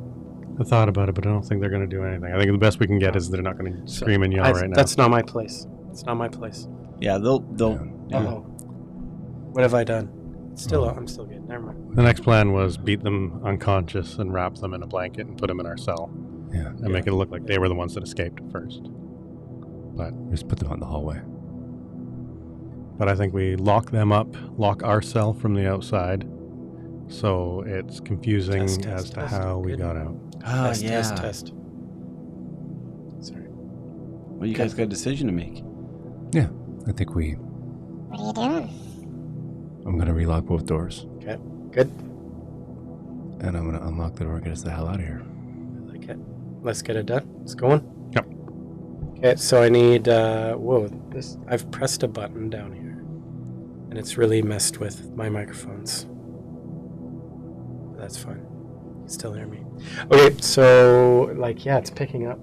I thought about it, but I don't think they're going to do anything. I think the best we can get is they're not going to scream and yell right now. That's not my place. It's not my place. Yeah, they'll. Uh-oh. What have I done? I'm still good. Never mind. The next plan was beat them unconscious and wrap them in a blanket and put them in our cell Yeah. and make it look like they were the ones that escaped first. Just put them out in the hallway. But I think we lock them up, lock our cell from the outside, so it's confusing Test, as test, to test. how we Good. got out. Oh, Test. Sorry. Well, you guys got a decision to make. Yeah. I think What are you doing? I'm gonna relock both doors. Okay. Good. And I'm gonna unlock the door and get us the hell out of here. I like it. Let's get it done. It's going. Yep. Okay, so I need I've pressed a button down here. And it's really messed with my microphones. That's fine. You can still hear me. Okay, so it's picking up.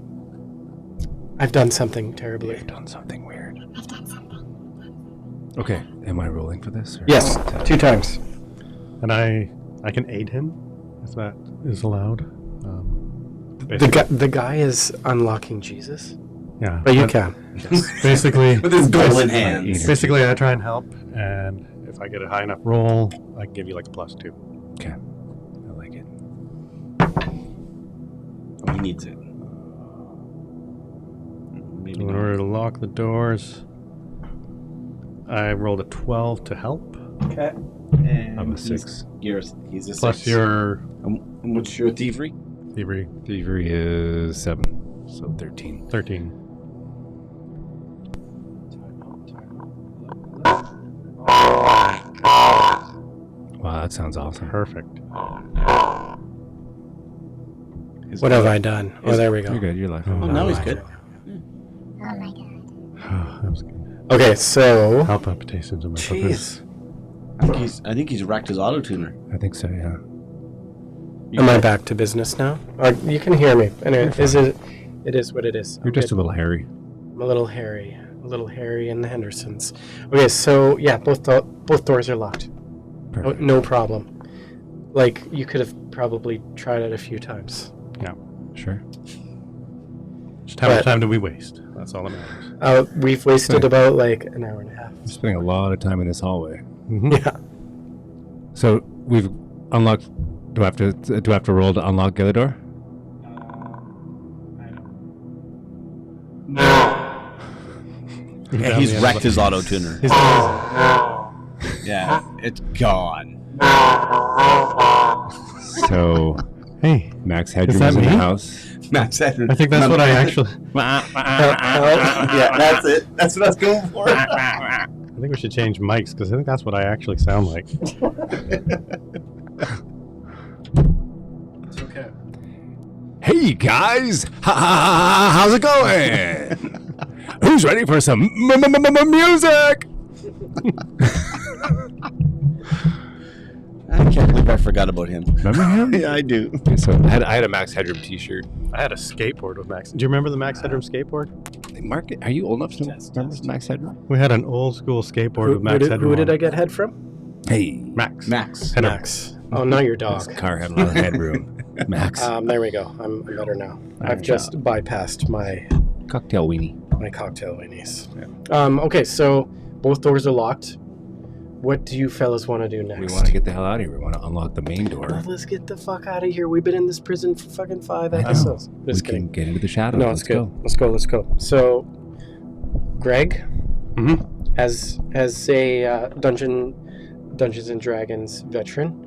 I've done something terribly. You've done something weird. I've done something. Okay. Am I rolling for this? Or Yes, 2 times. And I can aid him, if that is allowed. The guy is unlocking Jesus. Yeah. But you but can. Basically, With his golden hands. basically, I try and help, and if I get a high enough roll, I can give you like a +2. Okay. I like it. Oh, he needs it. Maybe In not. order to lock the doors, I rolled a 12 to help, Okay. And I'm a he's- 6. He's a plus 6. your And what's your thievery? thievery, Thievery is 7. So 13. 13. Wow, that sounds awesome. Perfect. What have I done? Oh, there we go. You're good. You're like, Oh, now he's good. Oh my god. I'm Okay, so Heart palpitations in my papoose. jeez, I think he's wrecked his auto tuner. I think so, yeah. am I back to business now? You can hear me, and it is what it is. You're just a little hairy. I'm a little hairy in the Hendersons. Okay, so yeah, both doors are locked. Perfect. No problem. Like, you could have probably tried it a few times. Sure. Just how much time do we waste? That's all that matters. We've wasted about like an hour and a half. I'm spending a lot of time in this hallway. Yeah. So we've unlocked. Do I have to roll to unlock the other door? Yeah, he's wrecked his auto tuner. His Yeah, it's gone. So hey, Max Headroom that is in the me? house. Max Headroom. I think that's what I actually. Yeah, that's it. That's what I was going for. I think we should change mics because I think that's what I actually sound like. It's okay. Hey guys, how's it going? Who's ready for some music? I can't believe I forgot about him. Remember him? Yeah, I do. Okay, so I had a Max Headroom T-shirt. I had a skateboard with Max. Do you remember the Max Headroom skateboard? Mark, are you old enough to remember Max Headroom? We had an old school skateboard with Max Headroom. Who did on I it. get head from? Hey, Max. Headroom. Max. Oh, not your this dog. car had a lot of headroom. Max, There we go. I'm better now. I've just bypassed my cocktail weenie. cocktail weenies. Okay, so both doors are locked. What do you fellas want to do next? We want to get the hell out of here. We want to unlock the main door. Well, let's get the fuck out of here. We've been in this prison for fucking 5 I know. episodes. We Just can kidding. get into the shadows. No, Let's it's good. go. Let's go. So, Greg, Mhm. as a Dungeons and Dragons veteran,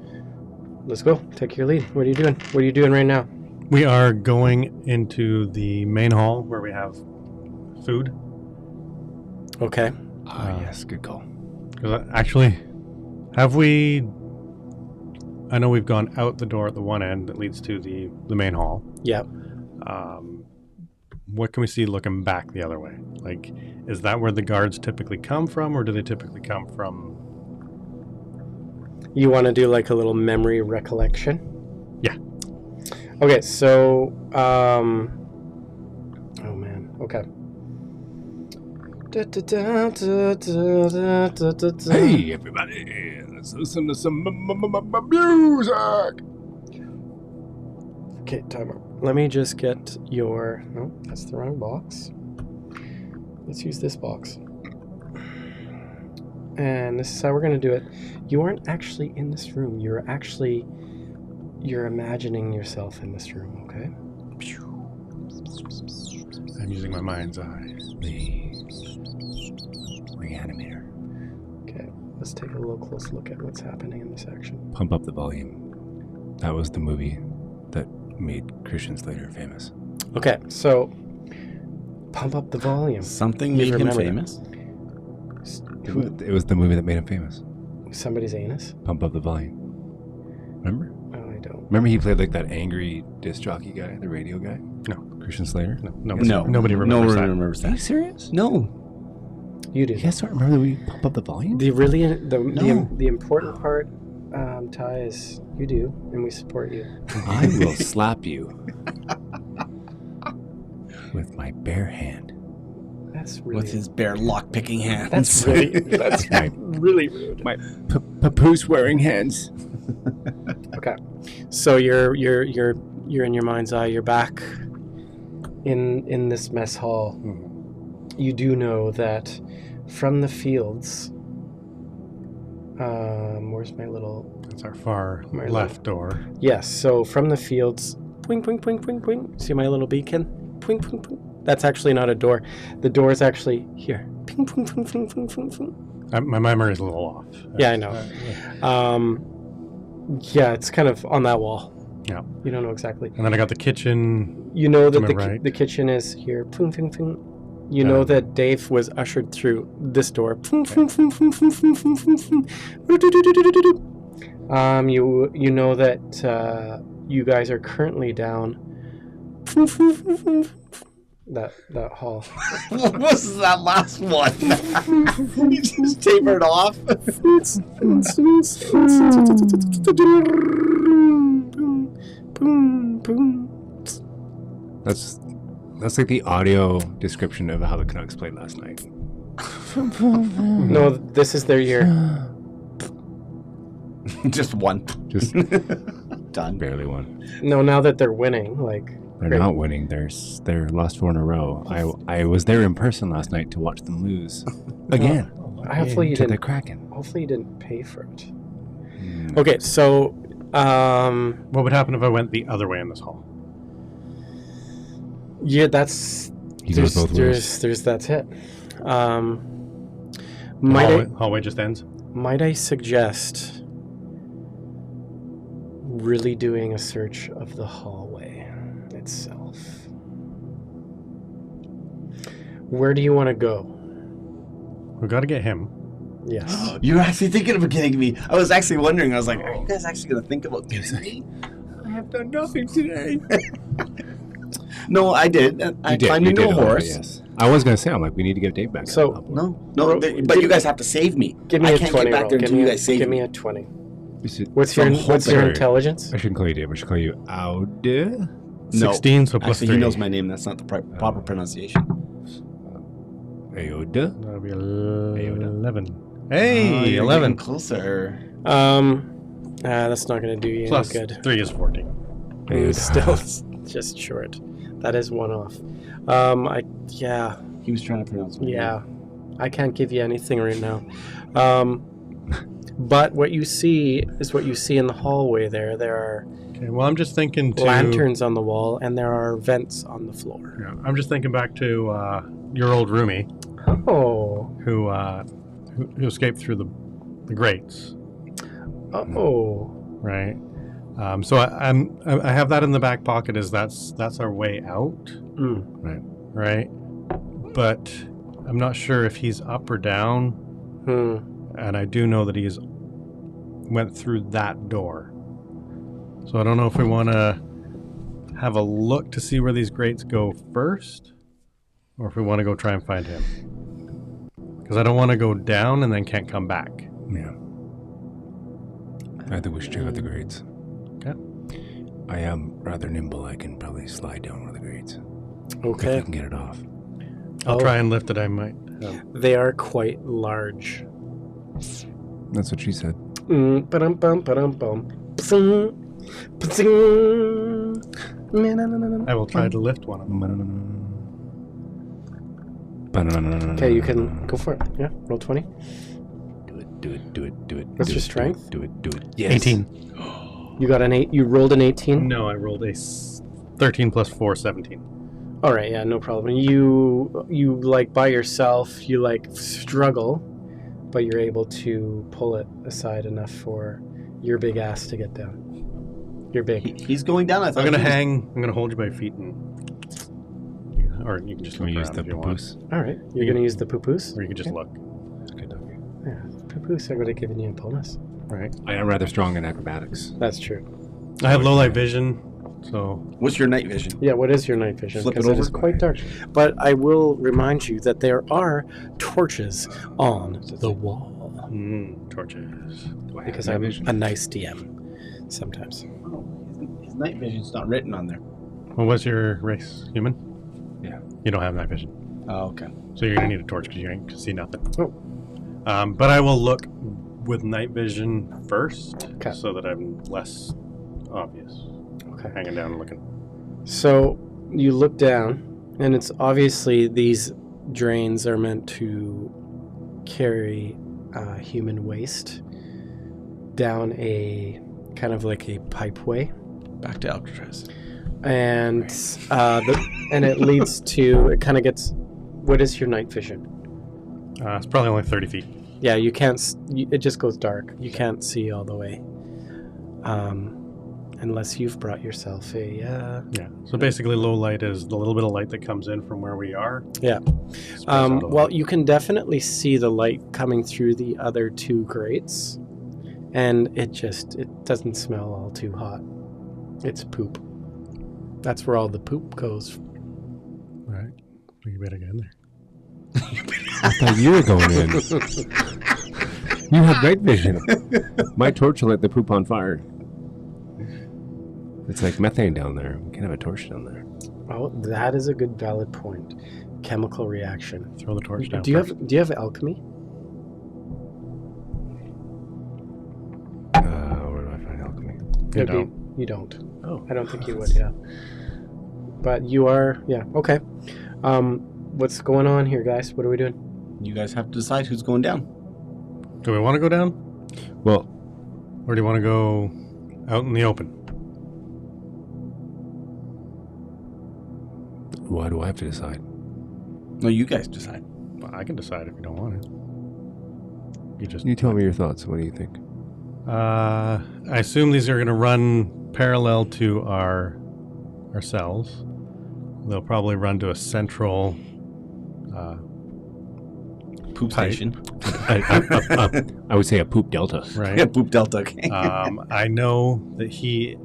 let's go. Take your lead. What are you doing? What are you doing right now? We are going into the main hall where we have food. Okay. Yes, good call. Because actually, have we? I know we've gone out the door at the one end that leads to the main hall. Yeah. What can we see looking back the other way? Like, is that where the guards typically come from, or do they typically come from? You want to do like a little memory recollection? Yeah. Okay, so oh man. Okay. Hey, everybody, let's listen to some music. Okay, time out. Let me just get your... No, that's the wrong box. Let's use this box. And this is how we're going to do it. You aren't actually in this room. You're imagining yourself in this room, okay? I'm using my mind's eye. The reanimator. Okay, let's take a little close look at what's happening in this action. Pump up the volume. That was the movie that made Christian Slater famous. Okay, so pump up the volume. Something You made him remember that. famous. It was the movie that made him famous. Somebody's anus? Pump up the volume. Remember? Oh, I don't. Remember he played like that angry disc jockey guy, the radio guy? No. Christian Slater? No, Nobody nobody remembers that. remembers Are you that. serious? No. You do. You guys don't remember the movie Pump Up the Volume? The No. important part, Ty, is you do, and we support you. I will slap you with my bare hand. That's really With his bare lock-picking hands. That's really that's My really rude. papoose wearing hands. Okay, so you're in your mind's eye. You're back in this mess hall. You do know that from the fields. Where's my little? That's our far My left door. Yes. So from the fields, pwing pwing pwing pwing pwing. See my little beacon? Pwing pwing pwing. That's actually not a door. The door is actually here. Ping pwing pwing pwing pwing pwing pwing. My memory is a little off. Yeah, I know. Yeah, it's kind of on that wall. Yeah. You don't know exactly. And then I got the kitchen. You know that To my right. the kitchen is here. Pwing pwing pwing. You know that Dave was ushered through this door. Pwing pwing pwing pwing pwing pwing pwing pwing. You know that you guys are currently down that hall. What was that last one? You just tapered off. That's like the audio description of how the Canucks played last night. No, this is their year. Just one. Just Done. barely won. No, now that they're winning, like They're great. not winning. They're lost 4 in a row. I was there in person last night to watch them lose again Hopefully you to the didn't. Kraken. Hopefully you didn't pay for it. Mm. Okay, so What would happen if I went the other way in this hall? yeah, that's He goes both ways. there's that's it. Might Hallway just ends. I suggest really doing a search of the hallway itself? Where do you want to go? We got to get him. Yes. You were actually thinking about getting me. I was actually wondering. I was like, are you guys actually going to think about getting me? I have done nothing today. No, I did. I climbed into a horse. Yes. I was gonna say, I'm like, we need to get Dave back. So- No, but you guys have to save me. Give me I a can't 20 get back roll. there Give until me you a- guys save Give me. me a 20. What's So your I'm hoping- intelligence? I shouldn't call you Dave. I should call you Aude. No. 16, so plus Actually, 3. he knows my name. That's not the proper pronunciation. Aude. That'll be 11. Oh, Hey, you're 11. getting closer. That's not going to do you Plus any good. 3 is 14. Mm, still just short. That is one off. Yeah, He was trying to pronounce my yeah. I can't give you anything right now. But what you see is what you see in the hallway there. There are Okay, well, I'm just thinking to... lanterns on the wall and there are vents on the floor. Yeah, I'm just thinking back to your old roomie Oh. who escaped through the grates, Oh. right? So I have that in the back pocket as that's our way out, Mm. right? But I'm not sure if he's up or down, Hmm. and I do know that he's went through that door. So I don't know if we want to have a look to see where these grates go first, or if we want to go try and find him. Because I don't want to go down and then can't come back. Yeah. I think we should check out the grades. Okay. I am rather nimble. I can probably slide down one of the grades. If Okay. I can get it off. I'll try and lift it. I might. They are quite large. That's what she said. Ba-dum-bum, ba-dum-bum. Psing, psing. Na-na-na-na-na. I will try to lift one of them. Okay, you can go for it. Yeah, roll 20. Do it. What's your strength? Do it. Yes. 18. You got an 8. You rolled an 18. No, I rolled a 13 plus 4, 17. All right, yeah, no problem. You like by yourself. You like struggle, but you're able to pull it aside enough for your big ass to get down. You're big. He's going down. I thought I'm gonna he was- hang. I'm gonna hold you by your feet, and or you can just Can look we use around the if you want, papoose? All right, you're gonna use the papoose. or you can just look. Good dog. Yeah, papoose. I would have given you a bonus. Right. I am rather strong in acrobatics. That's true. I have low light vision, so What's your night vision? Yeah, what is your night vision? Flip it Because it is over. quite dark. But I will remind you that there are torches on the wall. torches. Do I have Because night I'm vision? a nice DM sometimes. Oh, his night vision's not written on there. What was your race? Human? Yeah. You don't have night vision, Oh, okay. so you're gonna need a torch because you ain't gonna see nothing. Oh. But I will look with night vision first, Okay. so that I'm less obvious. Okay. Hanging down and looking. So you look down, and it's obviously these drains are meant to carry human waste down a kind of like a pipeway, Back to Alcatraz. and and it leads to it kind of gets. What is your night vision? It's probably only 30 feet. Yeah, you can't. It just goes dark. You can't see all the way, unless you've brought yourself a. Yeah. So basically, low light is the little bit of light that comes in from where we are. Yeah. Spreads out a little. Well, you can definitely see the light coming through the other 2 grates, and it doesn't smell all too hot. It's poop. That's where all the poop goes. All right. You better get in there. I thought you were going in. You have night vision. My torch will light the poop on fire. It's like methane down there. We can't have a torch down there. Oh, that is a good valid point. Chemical reaction. Throw the torch down. Do you have alchemy? Where do I find alchemy? You don't. You don't. Oh. I don't think you would, yeah. But you are, yeah, okay. What's going on here, guys? What are we doing? You guys have to decide who's going down. Do we want to go down? Well, Or do you want to go out in the open? why do I have to decide? No, you guys decide. Well, I can decide if you don't want it. You tell me your thoughts. What do you think? I assume these are going to run parallel to our cells. They'll probably run to a central Poop Pipe. station. I would say a poop delta. right. Yeah, poop delta. Okay. I know that he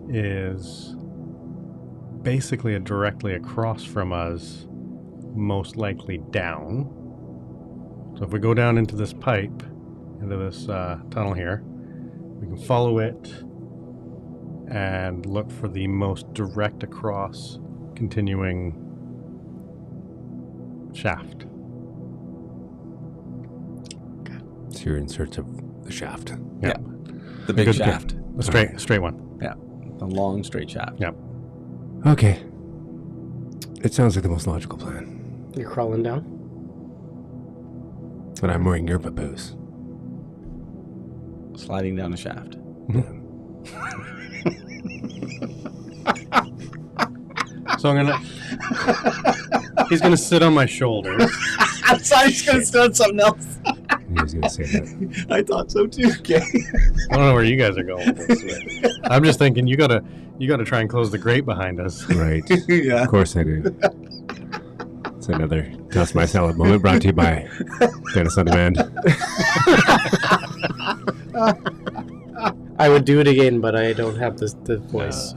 is basically directly across from us, most likely down. So if we go down into this pipe, into this tunnel here, we can follow it and look for the most direct across continuing shaft. So you're in search of the shaft. Yeah. The big Good shaft. A straight one. The long, straight shaft. Yeah. Okay. It sounds like the most logical plan. You're crawling down? But I'm wearing your papoose. Sliding down the shaft. So he's gonna sit on my shoulder. I'm sorry, I was going to start something else. He was going to say that. I thought so too. Okay. I don't know where you guys are going with this. I'm just thinking you gotta try and close the grate behind us. Right. Yeah. Of course I do. It's another Toss My Salad moment brought to you by Dennis on Demand. I would do it again, but I don't have the voice.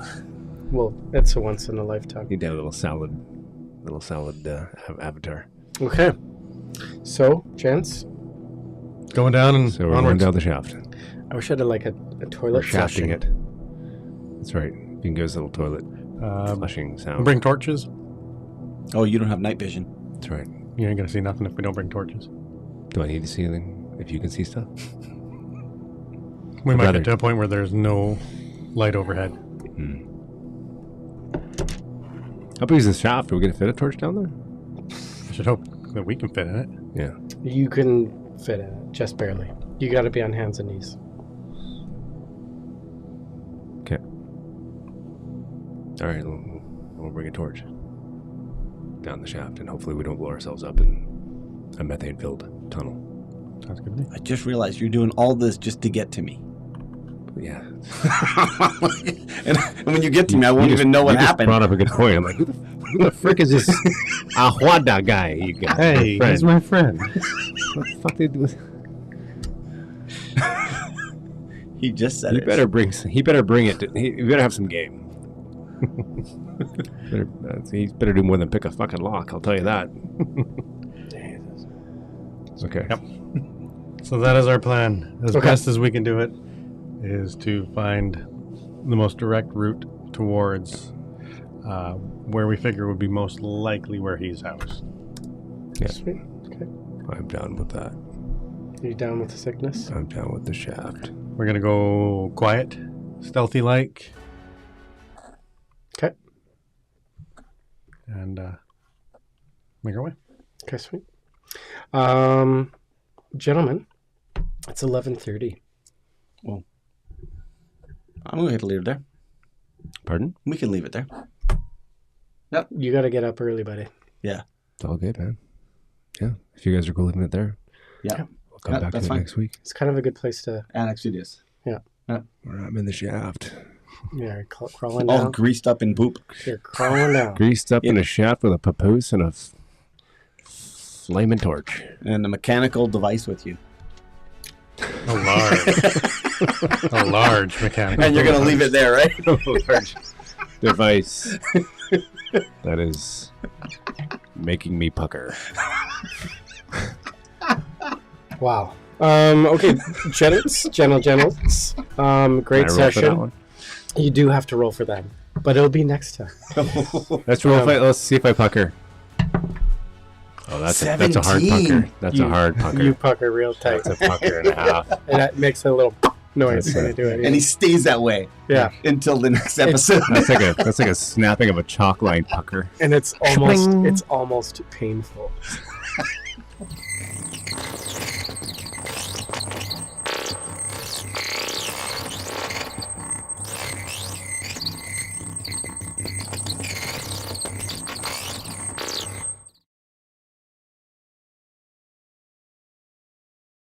Well, it's a once in a lifetime. Need to have a little salad avatar. Okay. So, gents, Going down and So we're going onwards. down the shaft. I wish I had like a We're toilet shafting flushing. it. That's right. You can give us a little toilet flushing sound. Bring torches. Oh, you don't have night vision. That's right. You ain't gonna see nothing if we don't bring torches. Do I need to see anything if you can see stuff? We might rather- get to a point where there's no light overhead. How big is the shaft? Are we going to fit a torch down there? I should hope that we can fit in it. Yeah. You can fit in it, just barely. You got to be on hands and knees. Okay. All right. We'll bring a torch down the shaft, and hopefully we don't blow ourselves up in a methane-filled tunnel. Sounds good to me. I just realized you're doing all this just to get to me. Yeah. And when you get to me, I won't even know what you just happened. brought up a good point. I'm like, who the frick is this Ahuada guy you got? Hey, Friend. he's my friend. What the fuck did you do? He just said He it. better bring it. He better have some game. He better do more than pick a fucking lock. I'll tell you that. Okay. Yep. So that is our plan. As Okay. best as we can do it is to find the most direct route towards where we figure would be most likely where he's housed. Yeah. Sweet. Okay. I'm down with that. Are you down with the sickness? I'm down with the shaft. We're gonna go quiet, stealthy like, Okay. and make our way. Okay, sweet. Gentlemen, it's 11:30. I'm going to leave it there. Pardon? We can leave it there. You got to get up early, buddy. Yeah. It's all good, man. Yeah. If you guys are cool leaving it there, Yeah. we'll come Yeah, back to that's it fine. next week. It's kind of a good place to, Annex it is. I'm in the shaft. yeah, crawling All down. greased up in poop. You're crawling down. Greased up in Yeah. a shaft with a papoose and a flaming torch. And a mechanical device with you. A large mechanical. And you're going to leave it there, right? device that is making me pucker. Wow. Okay, genitals. Great Can I roll for that session. one? You do have to roll for them, but it'll be next time. Let's roll. Let's see if I pucker. Oh, that's a hard 17. pucker. That's a hard pucker. You pucker real tight, That's a pucker and a half. and that makes a little noise That's when right. you do it. And he stays that way Yeah, until the next episode. That's like a snapping of a chalk line pucker. and it's almost painful.